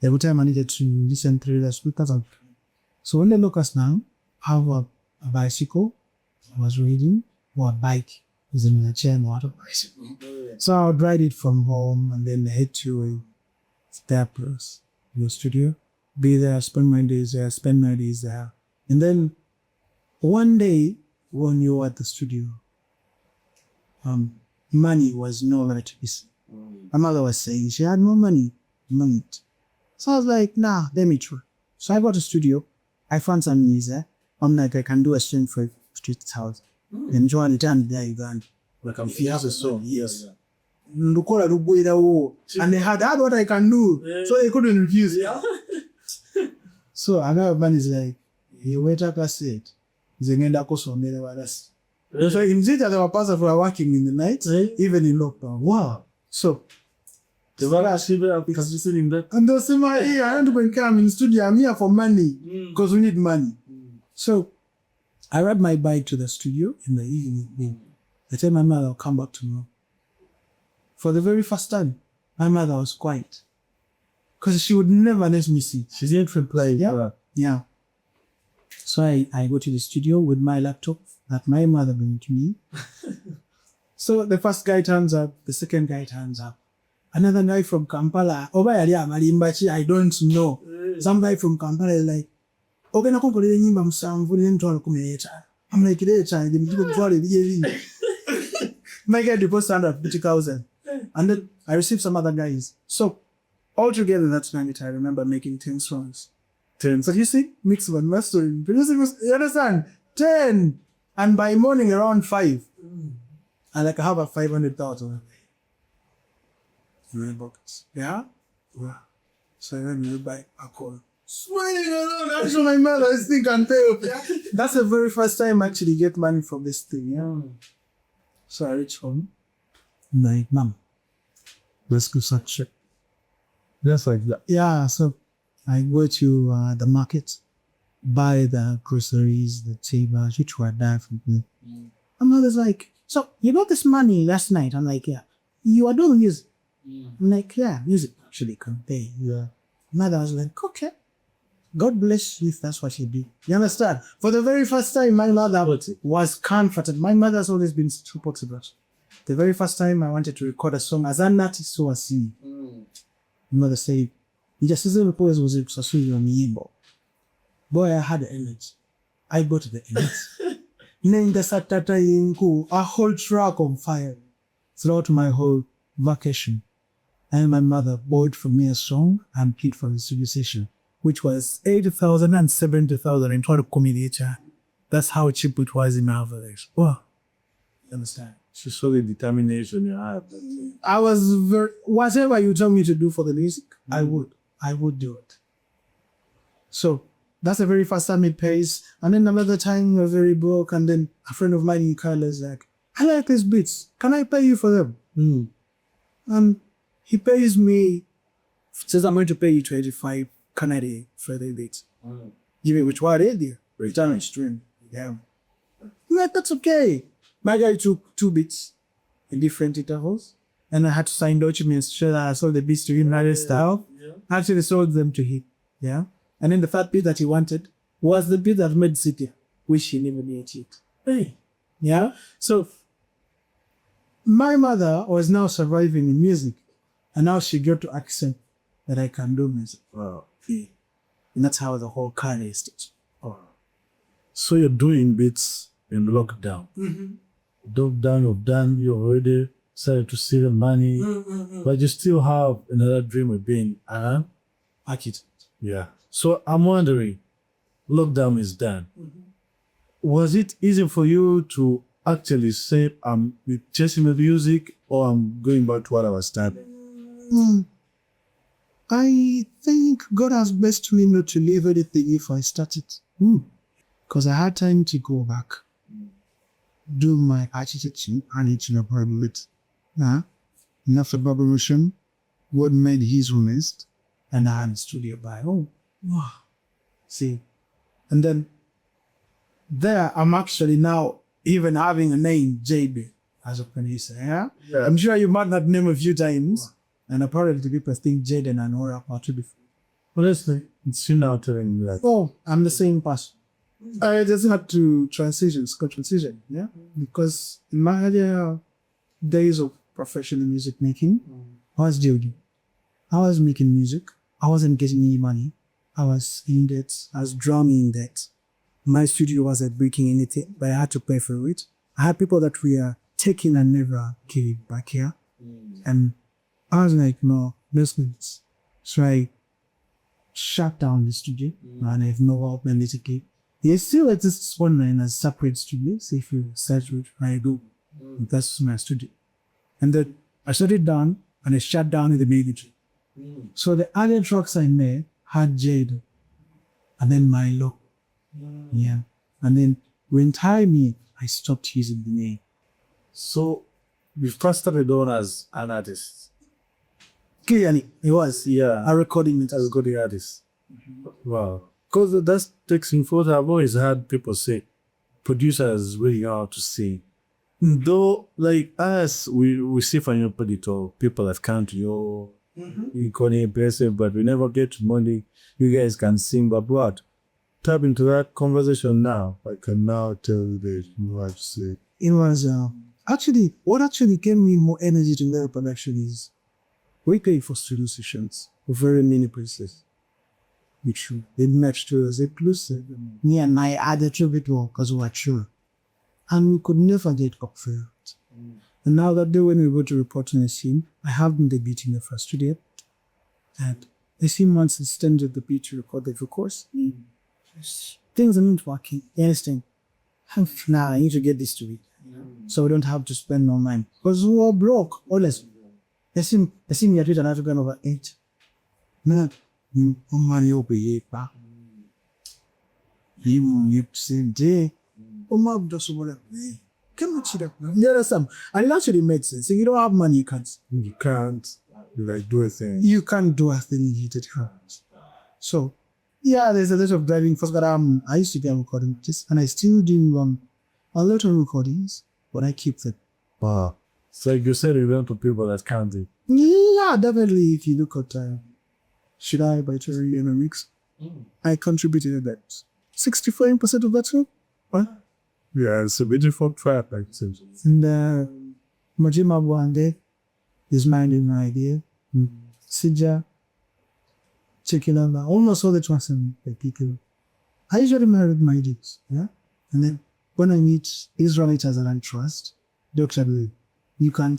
Every time I needed to listen through the speakers. So when they look us now, I have a bicycle I was reading, or a bike is in a chair, not a bicycle. So I would ride it from home and then head to a Staples, your studio, be there, spend my days there. And then one day when you were at the studio, money was nowhere to be seen. My mother was saying she had no money. So I was like, nah, let me try. So I got a studio. I found some music. I'm like, I can do a stream for Street House. And join the time there you go. Like I'm fierce a song. Yes. And they had what I can do. So they couldn't refuse. Yeah. So another man is like, you wait up a set. So in Zeta, there were persons who were working in the night, even in lockdown. Wow. So the because listening that. And they'll say, hey, I want to come in the studio. I'm here for money because we need money. So I ride my bike to the studio in the evening. I tell my mother I'll come back tomorrow. For the very first time, my mother was quiet. Because she would never let me see. She didn't reply. Yeah. So I go to the studio with my laptop that my mother gave to me. So the first guy turns up, the second guy turns up. Another guy from Kampala, over yali amalimbachi, I don't know. Some guy from Kampala is like, okay, nakukolera nyimba musanvu n'entwalo 18. I'm like, my guy deposed 150,000. And then I received some other guys. So altogether that night I remember making 10 songs. 10. So you see, mix one mastering. You understand? 10. And by morning around 5. And like I have a 500,000 in my pockets. Yeah? Wow. So I went to buy a call. Swinging around, I'm sure my mother is thinking and pay up. Yeah? That's the very first time I actually get money from this thing. Yeah. So I reach home. I'm like, Mom, let's go such it. Just like that. Yeah, so I go to the market, buy the groceries, the tables, which were there from me. My mother's like, so you got this money last night? I'm like, yeah. You are doing music? I'm like, yeah, music actually can pay. Yeah. Mother was like, okay. God bless you if that's what you do. You understand? For the very first time, my mother was comforted. My mother's always been supportive. The very first time I wanted to record a song as an artist who was singing, my mother said, boy, I had the energy. I got the energy. A whole track on fire throughout my whole vacation. And my mother bought for me a song and paid for the studio session, which was 80,000 and 70,000 in total comedy. That's how cheap it was in my village. Wow. You understand? She saw the determination you had. I was whatever you tell me to do for the music, I would do it. So that's the very first time it pays. And then another time we were very broke, and then a friend of mine in Kyle is like, I like these beats. Can I pay you for them? And he pays me, says I'm going to pay you 25 Canadian for the beats. Give me which one is there? Return on stream. Yeah. I'm like, that's okay. My guy took 2 beats in different intervals, and I had to sign documents to show that I sold the beats to him in other style. I actually sold them to him. Yeah. And then the third beat that he wanted was the beat that made City, which he never made yet. Hey. Yeah. So my mother was now surviving in music, and now she got to accept that I can do music. Wow. Yeah. And that's how the whole career started. So you're doing beats in lockdown. Lockdown, you've done, you already started to see the money, but you still have another dream of being an architect. Yeah. So I'm wondering, lockdown is done. Was it easy for you to actually say, I'm chasing the music, or I'm going back to what I was studying? I think God has blessed me not to leave anything if I started. Because I had time to go back, do my architecture and it's in a private. After preparation, God made his honest, and I had a studio by home. Wow. See, and then there I'm actually now even having a name, JB, as a producer. Yeah? I'm sure you might not name a few times, and apparently people think Jaden and Nora are two different. Honestly, it's you now telling me that. Oh, I'm the same person. I just had to transition, yeah? Because in my earlier days of professional music making, I was doing. I was making music. I wasn't getting any money. I was in debt. I was drowning in debt. My studio wasn't breaking anything, but I had to pay for it. I had people that were taking and never came back here. And I was like, no, this. So I shut down the studio, and I have no help and litigate. It still exists online as separate studios. If you search it, I go. That's my studio. And then I shut it down, and I shut down in the military. So the other tracks I made had Jade, and then my logo. Yeah. And then when time I stopped using the name. So you first started on as an artist. Clearly, it was. Yeah. A recording it. As a recording artist. Wow. Because that's taking photo. I've always had people say producers really know how to sing. Though, like us, we see from your peditor, people have come to your recording person, but we never get money. You guys can sing, but what? tap into that conversation now, I can now tell you that you have to say. It was actually what actually gave me more energy to learn production is we pay for studio sessions for very many places. Which it matched to us inclusive. Me and I added to it more because we were true. And we could never get confirmed. And now that day when we go to report on a scene, I have been debating the first studio. And the scene wants extended the beat to record the course. Things are not working. You understand? Now I need to get this to it. So we don't have to spend more money. Because we were broke, honestly. They seem me at it and I have to go over 8. No. Money will be back. You same day. Does whatever. Come on, sit up. You understand? And it actually made sense. If you don't have money, you can't. You can't like do a thing. You can't do a thing you did. So yeah, there's a lot of driving first, but I used to be a recording artist and I still do a lot of recordings, but I keep them. Wow. So you said you learn to people that can't do. Yeah, definitely. If you look at Should I by Terry in a mix, I contributed to that 65% of that song. What? Yeah, it's a beautiful track, like it seems. And Majima Bwande is minding my idea. Sija, Chekilamba, almost all the tracks and people. I usually married my ideas, yeah? And then when I meet Israelites that I trust, they'll tell me, you can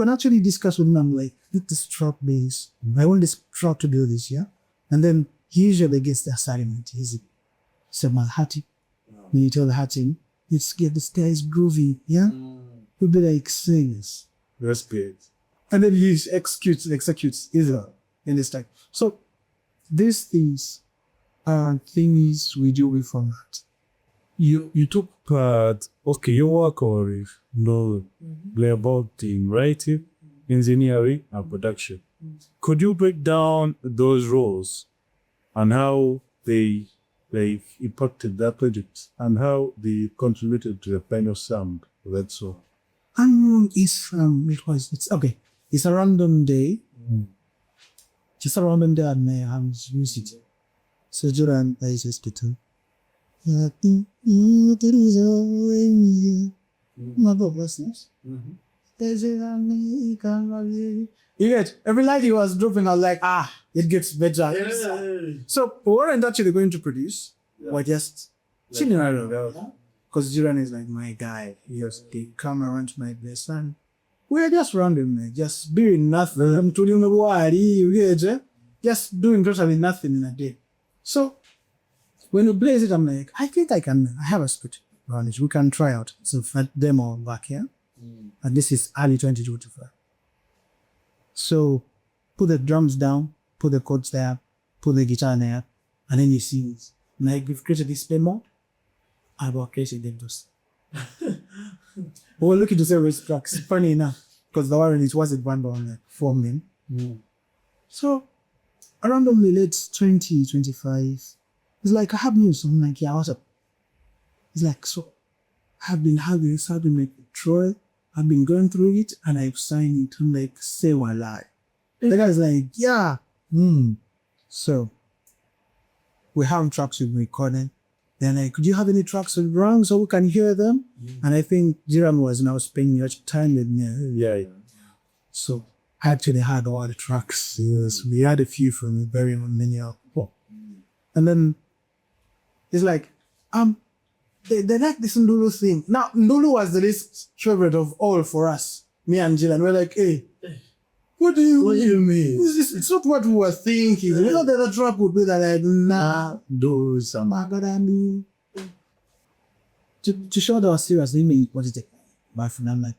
actually discuss with them like, hit this trap bass. I want this trap to do this, yeah? And then he usually gets the assignment. He's my hattie. When you tell the hattie, let's get this guy's groovy, yeah? We'll be like, singers. That's good. And then he executes Israel in this time. So these things are things we do with format. You took part, okay, you work on about the writing, engineering, and production. Could you break down those roles and how they impacted that project and how they contributed to the final sound of that song? It's a random day. Just a random day and I have music. So Jordan is just the two. You get every night he was dropping, I was like, it gets better. Yeah. So we weren't actually going to produce. We're just chilling around. Because Jiran is like my guy. He was the come around my best son. We're just random, just doing nothing. I'm telling you why you get just doing totally nothing in a day. So when we blaze it, I'm like, I think I have a script around it. We can try out. So for demo back here. And this is early 2025. So put the drums down, put the chords there, put the guitar there, and then you see it. Like we've created this demo. I've created them just. We're looking to say race tracks. Funny enough, because the one it wasn't one on like 4 men. So around the late 2025, it's like I have news. I'm like, yeah, what's up? It's like, so I've been having this, I've been making Troy, I've been going through it, and I've signed it. I'm like, say what lie. The guy's like, yeah. So we have tracks we've recorded. They're like, could you have any tracks wrong so we can hear them? And I think Jiram was now spending much time with me. Yeah. So I actually had all the tracks. Yes, we had a few from very many albums. And then it's like, they like this Ndulu thing. Now, Ndulu was the least favorite of all for us. Me and Jill, and we're like, hey, what do you mean? It's not what we were thinking. We thought that the track would be that, like, nah, do some. To show that I was serious, they mean, what is it? My friend, I'm like,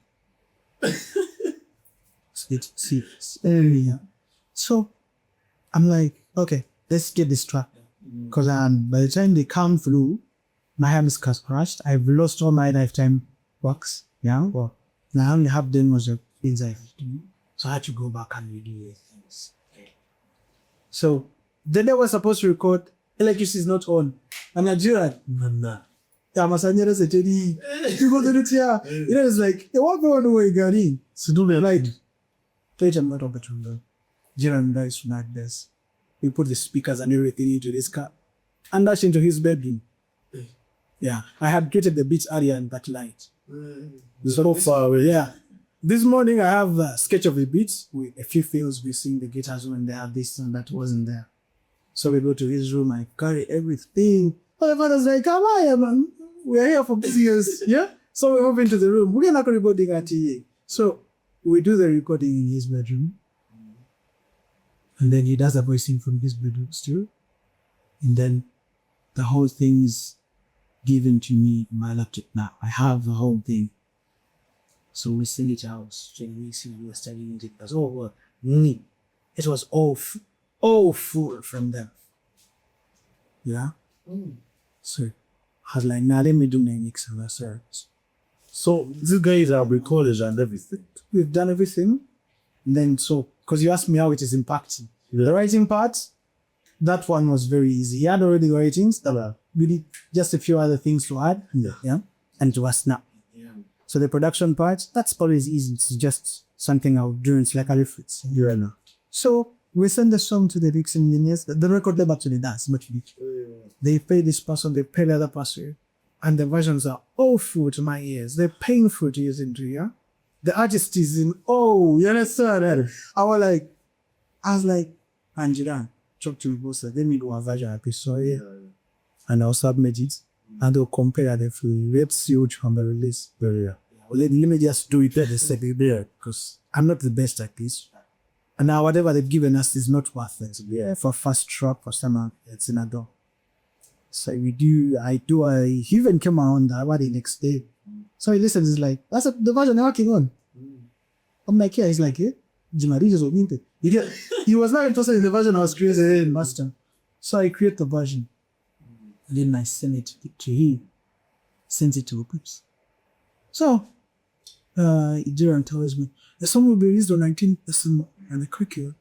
so I'm like, okay, let's get this track. Because by the time they come through, my hands crushed. I've lost all my lifetime works. Yeah. Well, now I only have demos of things I do. So I had to go back and redo things. So then they were supposed to record electricity is not on. I'm Nigerian. Yeah, Masanyera said, people did it here. You know, it's like, they walk on the way, got in. So do they like, play a lot of it from the Jiran guys from that desk. We put the speakers and everything into this car. and dash into his bedroom. Yeah, I had created the beats earlier in that night. So far away, yeah. This morning I have a sketch of the beats with a few fills. We sing the guitars when they have this and that wasn't there. So we go to his room, I carry everything. My father's like, come on, man. We're here for business. Yeah? So we move into the room. We're not recording at TA. So we do the recording in his bedroom. And then he does the voicing from his bedroom too. And then the whole thing is given to me in my laptop now. I have the whole thing. So we sing it out. We were studying it. It was all neat. It was all full from them. Yeah? So I was like, nah, let me do my mix of ourselves. So these guys have recorded and everything. We've done everything. And then because you asked me how it is impacting. The writing part, that one was very easy. He had already writings that were really just a few other things to add. Yeah. And to a snap. So the production part, that's always easy. It's just something I'll do. It's like a reference. Yeah, no. So we send the song to the mix engineers. The record label actually does, but they pay this person, they pay the other person. And the versions are awful to my ears. They're painful to listen to, yeah? The artist is in, you understand that? I was like, Anjira, talk to me, boss. Let me do a version of this song, yeah. And I'll submit it. And they'll compare the few. Let's see which one the release. Yeah. Let me just do it the second there, because I'm not the best at this. And now whatever they've given us is not worth it. Yeah, for fast track, for summer, it's in a door. So he even came around the next day. So he listens, he's like, that's the version they're working on. I'm like, yeah, he's like, yeah. He was not interested in the version I was creating in master. So I create the version. And then I send it to him. Sends it to Clips. So Idiran tells me the song will be released on 19th December and the curriculum.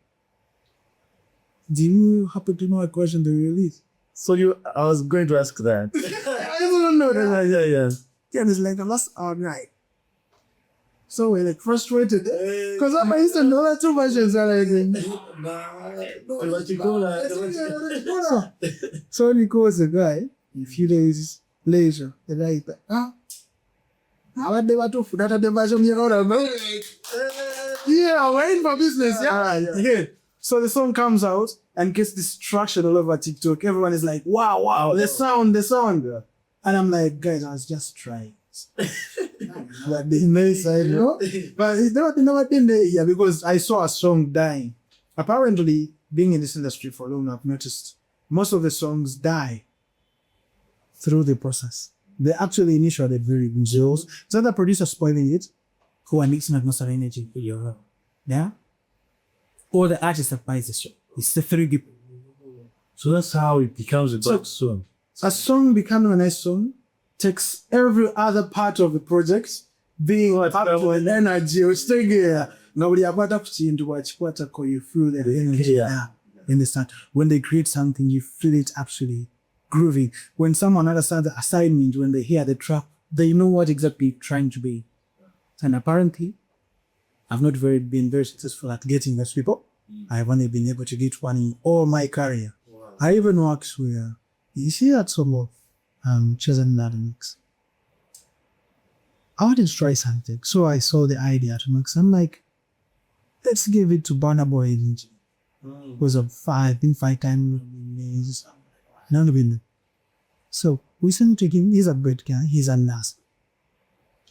Do you happen to know what version they release? So I was going to ask that. I don't know that. Yeah. Yeah, it's like the last hour night. So we're like frustrated. Because I used to know that two versions are like, so he calls the guy a few days later. The guy is like, I never told you that the version you know. Yeah, we're in for business. Yeah. So the song comes out and gets distraction all over TikTok. Everyone is like, wow, the sound. And I'm like, guys, I was just trying. But the nice side, you know? But it's never been there here because I saw a song dying. Apparently, being in this industry for long, I've noticed most of the songs die through the process. They actually initially very good. It's not the producer spoiling it, who are mixing and mastering it. Yeah? Or the artist that buys the song. It's the three people. So that's how it becomes a good song. A song becoming a nice song takes every other part of the project being powerful and energy. Which nobody about to watch what you feel the energy. Yeah. In the start. When they create something, you feel it actually grooving. When someone understands the assignment, when they hear the track, they know what exactly trying to be. And apparently, I've not been very successful at getting those people. I've only been able to get one in all my career. Wow. I even worked where you see that some of chosen that mix. I wanted to try something, so I saw the idea to mix. I'm like, let's give it to Burna Boy Energy. Because of 5 times. So we sent to him. He's a great guy. He's a nurse.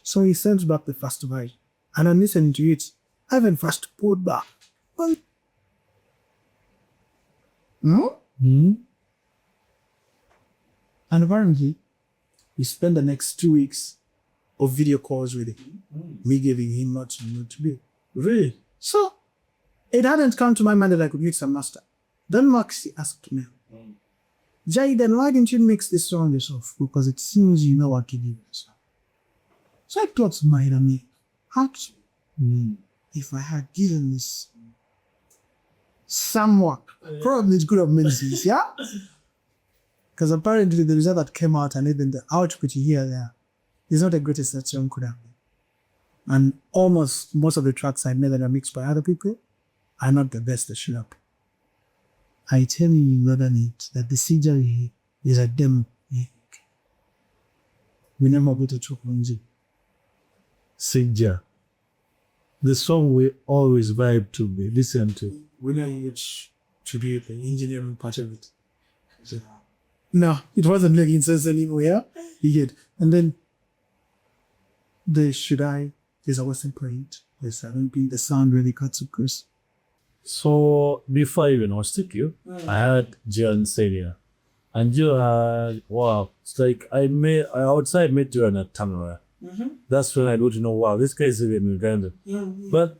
So he sends back the first version, and I'm listening to it. I haven't first pulled back. Well, and apparently, we spent the next 2 weeks of video calls with him. Me giving him not to be. Really? So, it hadn't come to my mind that I could mix a master. Then Maxi asked me, Jaden, why didn't you mix this song yourself? Because it seems you know what to do. So I thought to my head, if I had given this some work, probably it could have made sense, yeah? Because apparently the result that came out and even the output you hear there is not the greatest that song could have been. And almost most of the tracks I made that are mixed by other people are not the best that should have been. I tell you, brother Nate, that the CJ is a dem. We never go to Chukunji. Sija. The song we always vibe to be listen to. We know it's to be the engineering part of it. So, no, it wasn't making sense anymore. You get, and then the should I is a Western point. Yes, I don't think the sound really cuts across. So before I even hosted you, I had Jiran Sadia. And you had, wow, it's like I outside met you at Tamara. That's when I got to know, wow, this guy is even Uganda. But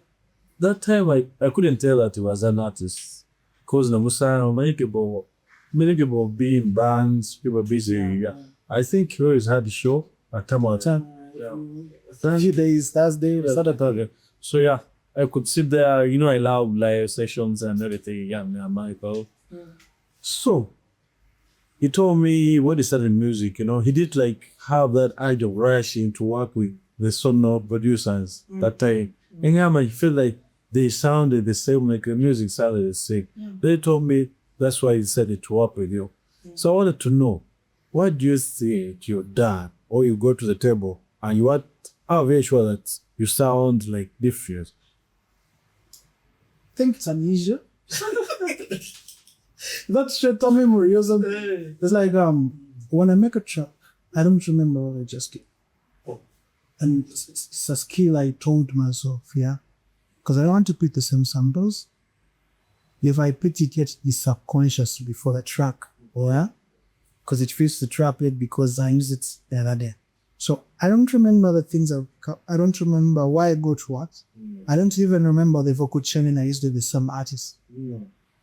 that time I couldn't tell that he was an artist. Because many people be in bands, people busy. Yeah. I think he always had a show at Tamara. Thursday, Saturday. So yeah, I could sit there, you know, I love live sessions and everything. Yeah, Michael. So he told me when he started music, you know, he did like have that urge of rushing to work with the sonor producers that time. And I feel like they sounded the same, like the music sounded the same. They told me that's why he decided to work with you. So I wanted to know, what do you think you're done or you go to the table and you are very sure that you sound like different? I think it's unusual. That's short-term memory or something. It's like when I make a track, I don't remember what I just did. And it's a skill I told myself, yeah. Because I want to put the same samples. If I put it yet, it's subconscious before the track, yeah. Because it fits the track yet because I use it the other day. So I don't remember the things I don't remember why I go to what. I don't even remember the vocal chaining I used with the same artist.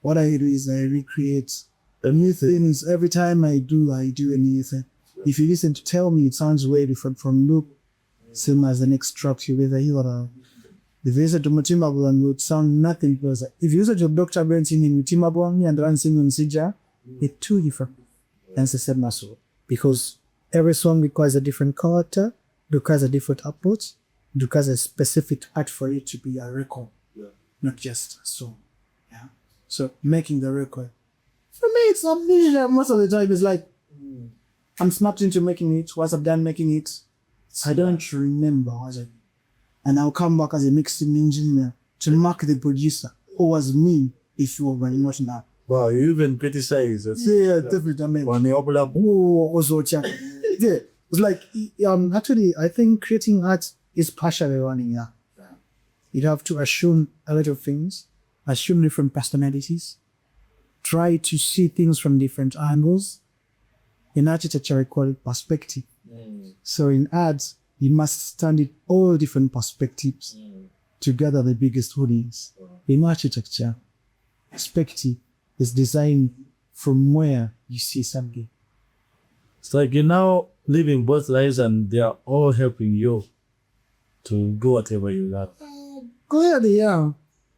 What I do is I recreate the new things every time I do a new thing. If you listen to Tell Me, it sounds way different from Loop. Same as the next track you either hear or if you listen to Mutimabo and would sound nothing because if you listen to Dr. Ben singing Mutimabo and one singing Sija, it's two different. That's the same as well. Because every song requires a different character, requires a different approach, requires a specific art for it to be a record, not just a song. Yeah. So making the record, for me, it's not visual. Most of the time, it's like I'm snapped into making it. Once I'm done making it, I don't remember was it, and I'll come back as a mixing engineer to mark the producer who was me if you were very much now. Wow, you even criticize it. Yeah, definitely. I mean, yeah, it's like actually, I think creating art is partially running. Yeah, you have to assume a lot of things, assume different personalities, try to see things from different angles. In architecture, I call it perspective. So in art, you must stand it all different perspectives to gather the biggest audience. In architecture, perspective is designed from where you see something. It's like you're now living both lives and they are all helping you to go whatever you love. Clearly, yeah.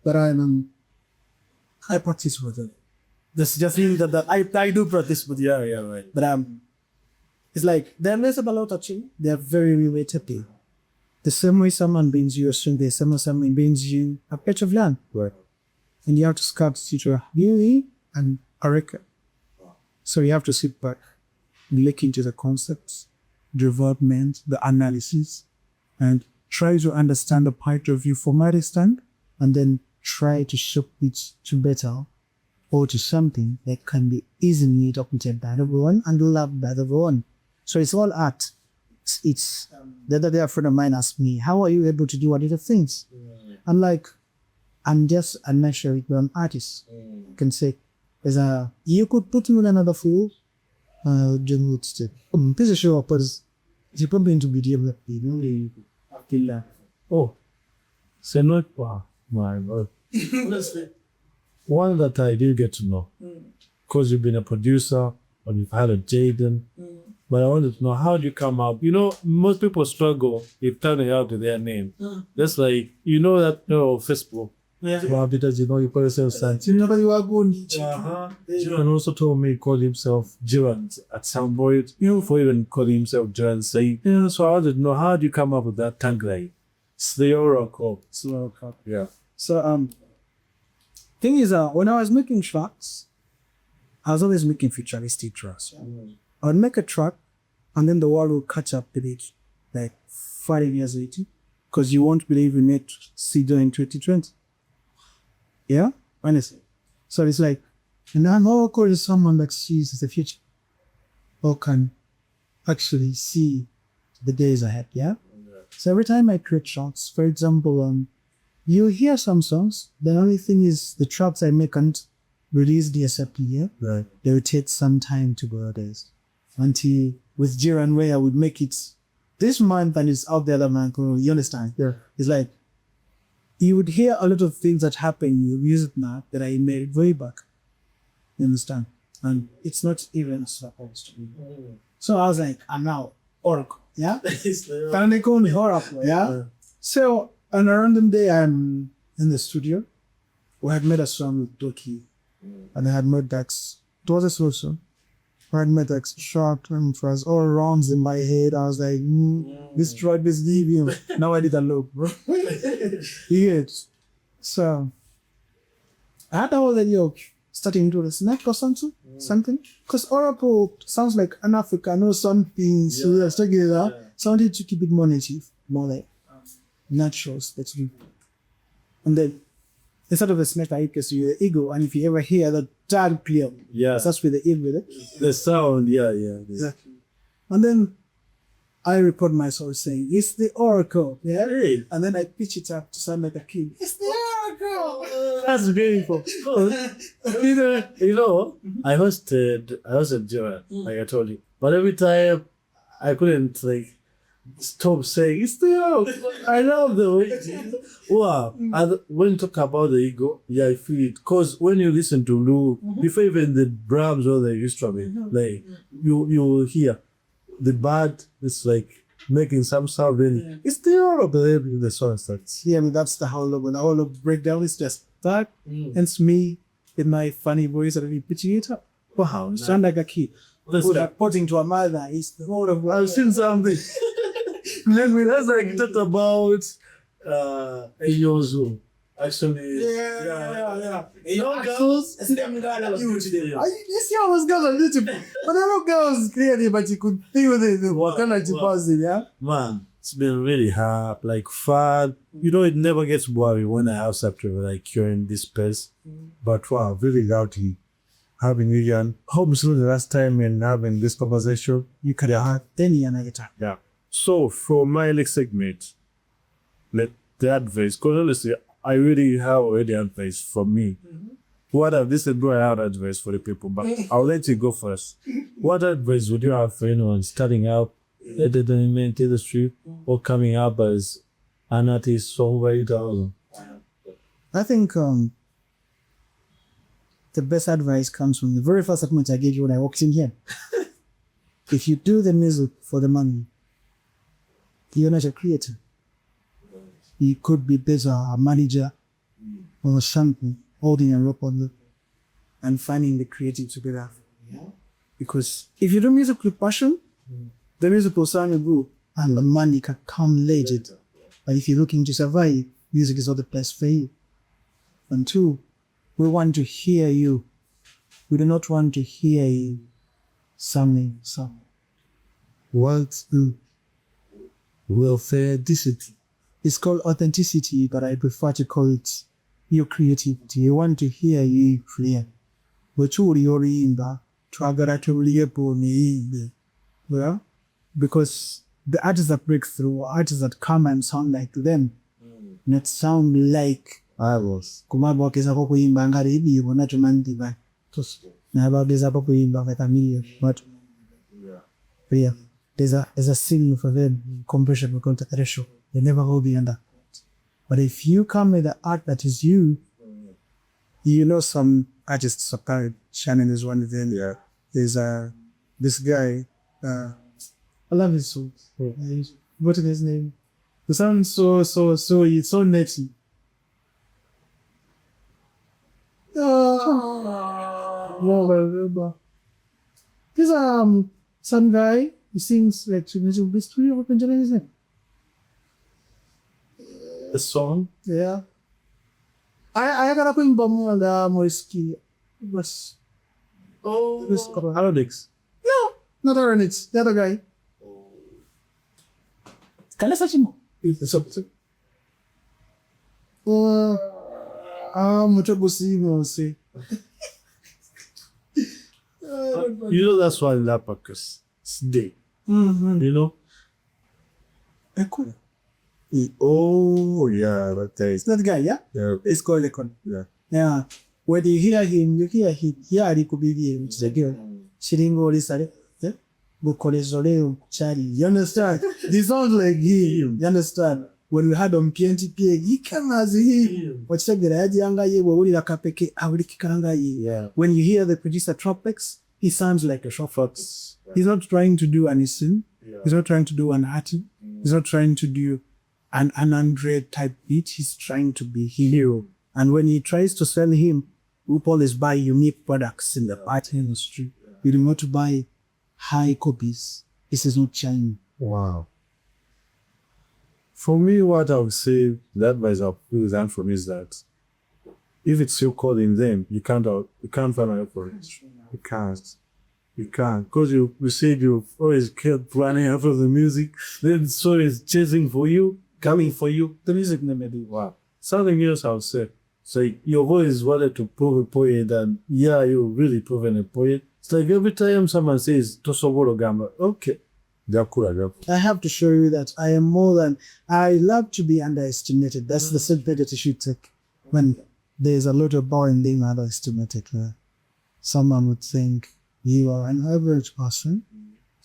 But I practice with it. That's just mean that I do practice with yeah, right. But it's like they're less about a lot of touching. They're very relatable. The same way someone brings you a string, the same way someone brings you a patch of land. Right. And you have to sculpt it to a beauty and a record. So you have to sit back, look into the concepts, development, the analysis, and try to understand the point of view from my stand, and then try to shape it to better or to something that can be easily adopted by everyone and loved by everyone. So it's all art. It's the other day a friend of mine asked me, how are you able to do all these things? I'm like, I'm just a naturally born artist. You can say, you could put me in another fool, piece of show up as you probably into video, you know, Oh, c'est not wow, my God. One that I did get to know, because you've been a producer or you've had a Jaden, but I wanted to know, how do you come up? You know, most people struggle if turning out to their name. That's like, you know that, Facebook. Yeah. Well, because you know you call yourself Santi. You know, you are going. Jiran also told me he called himself Jiran at some point, for even calling himself Jiran Said. So I wanted to know, how do you come up with that tagline? Slow rock. Yeah. So thing is, when I was making tracks, I was always making futuristic tracks. I would make a track, and then the world will catch up with it like 5 years later, because you won't believe we made CD in 2020. Yeah, honestly. So it's like, and I'm Oracle is someone that sees the future, or can actually see the days ahead. Yeah. So every time I create tracks, for example, you hear some songs. The only thing is the tracks I make and release the SFP. Yeah. Right. They will take some time to go out there. Until with Jiran Way, I would make it this month and it's out the other month. You understand? Yeah. It's like you would hear a lot of things that happen in your music now that I made way back. You understand? And it's not even supposed to be. So I was like, I'm now Oracle. Yeah? And they call me Oracle. Yeah? So on a random day, I'm in the studio. We had made a song with Doki. And I had made that. It was a slow song. I had made that short and it was all rounds in my head. I was like, this track is leaving. Now I did a loop, bro. Yes. So I had all the yoke starting to the snack or something. Because Oracle sounds like an African or something. So we are taking it out. So I wanted to keep it more native, more like natural. That's me. And then instead of a snake, I because you're the ego. And if you ever hear the tag clear, that's with the ego with it. The sound, yeah. Exactly. And then I record myself saying, it's the Oracle. Yeah. Hey. And then I pitch it up to sound like a king. It's the Oracle. That's beautiful. You know, I hosted Joanne, like I told you. But every time I couldn't like stop saying it's the Oracle. I love the way. Wow. And when you talk about the ego, I feel it. Because when you listen to Lou, before even the drums or the instrument, like you will hear the band is like making some sound and it's the Oracle in the song starts. Yeah, I mean, that's the whole of breakdown is just that. And it's me in my funny voice and I'm pitching it up. Wow, sound like a kid. Putting to a mother is the whole of I've seen something. Then we that's like talked about Yozo. Actually, yeah. No girls. This year was girls a little bit, but there were girls clearly, but you could feel the energy positive, yeah. Man, it's been really hard, like fun. You know, it never gets boring when I have something like you're in this space. But wow, really lucky having you, Jan. Hope it's the last time and having this conversation. You could have had 10 years later. Yeah. So for my next segment, let the advice, because honestly, I really have already advice from me. What this is I have advice for the people, but I'll let you go first. What advice would you have for anyone starting out in the entertainment industry or coming up as an artist, songwriter? I think the best advice comes from the very first segment I gave you when I walked in here. If you do the music for the money, you're not a creator. You could be better a manager or something, holding a rope on it and finding the creative together. Because if you do music with passion, the music will sound good and the money can come later. But if you're looking to survive, music is not the best for you. And two, we want to hear you. We do not want to hear you something. What's welfare discipline? It's called authenticity, but I prefer to call it your creativity. I want to hear you clear. Well, because the artists that break through, artists that come and sound like them, not sound like I was. kumabokeza ko kuimba ngari ibi bona tumandiba. Na babeza ko kuimba like a million. But yeah, there's a ceiling for them, compression or contact ratio. They never go beyond that. But if you come with the art that is you know some artists are Shannon is one of them. Yeah. There's this guy, I love his song. What is his name? The sound it's so nutty. There's some guy, he sings like to music history of the The song? Yeah. I gotta put in more the Moiski. Oh, Alex. No, not Aronix. The other guy. Can I search him? Say. You know that's why Lapacus. It's day. You know? Ekon. Oh, yeah, that is. That guy, yeah? Yeah. It's called Ekon. Yeah. Yeah. When you hear him, here he could be which is a girl. She didn't go this side. Yeah? You understand? This sounds like him. You understand? When we had on PNTPA, he came as him. What's that? Yeah. When you hear the producer Tropics, he sounds like a Tropics. He's not trying to do an Isin. He's not trying to do an Atin. He's not trying to do an Andre type beat. He's trying to be hero. And when he tries to sell him, we always buy unique products in the art industry. You don't want to buy high copies. This is not China. Wow. For me, what I would say, the advice I'll put down from is that if it's still calling them, you can't find out for it. You can't. You can't. Because you said you always kept running after the music, then so it's chasing for you, coming for you. The music never did. Wow. Something else I would say. So you always wanted to prove a poet, and yeah, you really proven a poet. It's like every time someone says, Tosoboro Gamba, okay. I have to show you that I am more than, I love to be underestimated. That's the same thing that you should take. When there's a lot of boring being underestimated, someone would think you are an average person,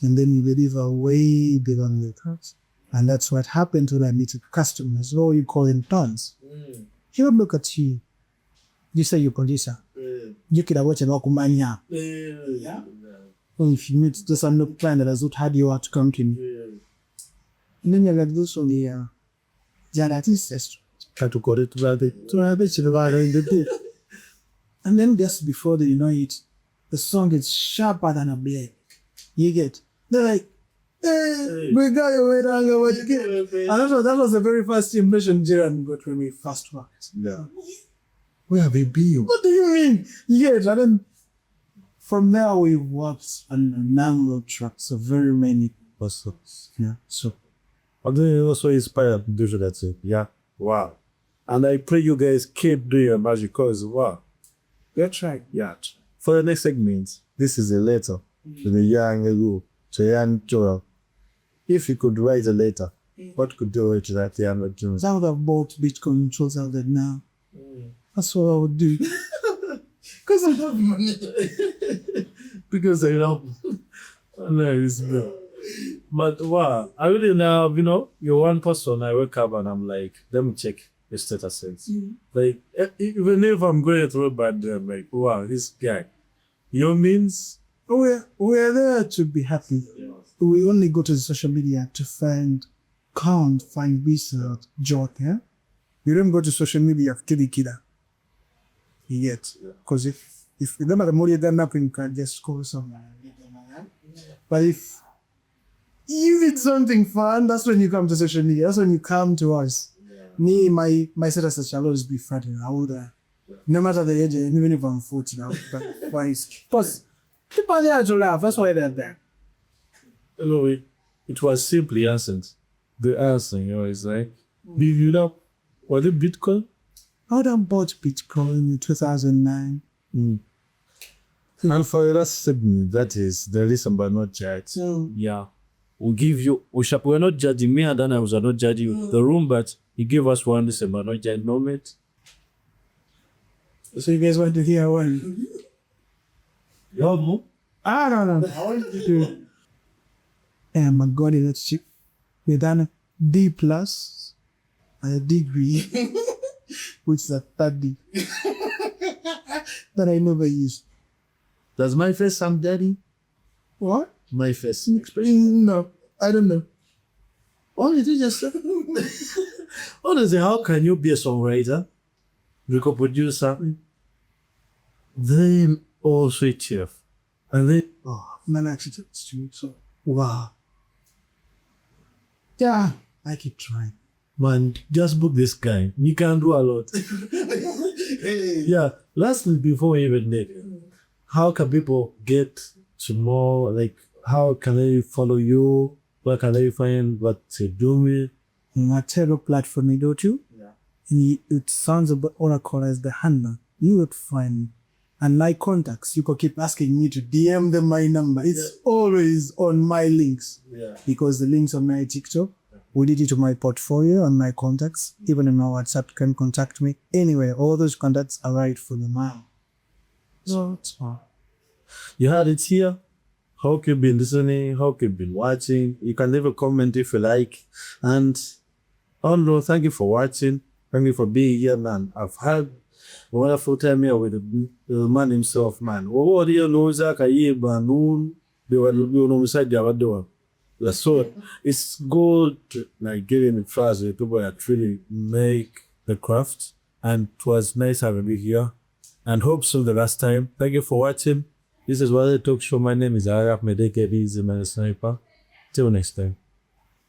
and then you deliver way beyond your thoughts. And that's what happened when I meet customers, or you call in tons. He would look at you. You say you're producer. You could have watched an Okumania. Yeah. Well, if you meet just a plan that has not had your art come to me. And then you got those on the artist. Try to call it and then just before they know it, the song is sharper than a blade. You get? They're like, hey, we got your way down, what you get. And that was the very first impression Jiran got when we first worked. Yeah. Where have they been? What do you mean? Yes, and then from there we worked on a number of tracks, so very many. Also. Yeah. So. And then you also inspired to do that. Yeah. Wow. And I pray you guys keep doing your magic because wow. That's right. Yeah. For the next segment, this is a letter to the young Elu, to a young Joel. If you could write a letter, what could you write to that young Joel? I would have bought Bitcoin controls out there now. That's what I would do. Because I have money. Because I love nice, bro. But wow, I really now, you're one person. I wake up and I'm like, let me check your status. Like, even if I'm going through a bad day, I'm like, wow, this guy. Means? We're there to be happy. We only go to the social media to find research, joke, yeah? You don't go to social media to kill killer. Yet. Because if you don't have the money, then nothing, you can just call someone. But if you need something fun, that's when you come to social media. That's when you come to us. Me, my status shall always be frightened. I would, no matter the age, even if I'm 40 now, because people are there to laugh. That's why they're there. Anyway, it was simply answered. The answer, is like, did you know what is Bitcoin? I would have bought Bitcoin in 2009. And for the last segment, that is the reason but not judged. Yeah. We're not judging me and I was not judging the room, but he gave us one reason but not judging moment. So you guys want to hear one? No. I don't know. I want you to. Yeah, my God, that's cheap. We done a D plus, a degree, which is a third D that I never used. Does my face sound daddy? What? My face. No, I don't know. What did you just say? Honestly, how can you be a songwriter? You could produce something. Then also a chef. And then, Man, actually, it's true. So, wow. Yeah, I keep trying. Man, just book this guy. You can do a lot. Yeah, lastly, before we even did, how can people get to more, like, how can they follow you? Where can they find what you're doing? Matero platform you go to, it sounds about Oracle as the handler. You would find, and my contacts, you could keep asking me to DM them my number. It's always on my links. Because the links on my TikTok, we did it to my portfolio and my contacts. Even in my WhatsApp, you can contact me anywhere. All those contacts are right for the mail. So it's fine. You had it here. Hope you've been listening. Hope you've been watching. You can leave a comment if you like. And no, thank you for watching. Thank you for being here, man. I've had a wonderful time here with the man himself, man. What do you know? So it's good, like, getting in front of people that really make the craft. And it was nice having you here. And hope so the last time. Thank you for watching. This is Wawulidde Talk Show. My name is Ahmed, aka Easy Man Sniper. Till next time.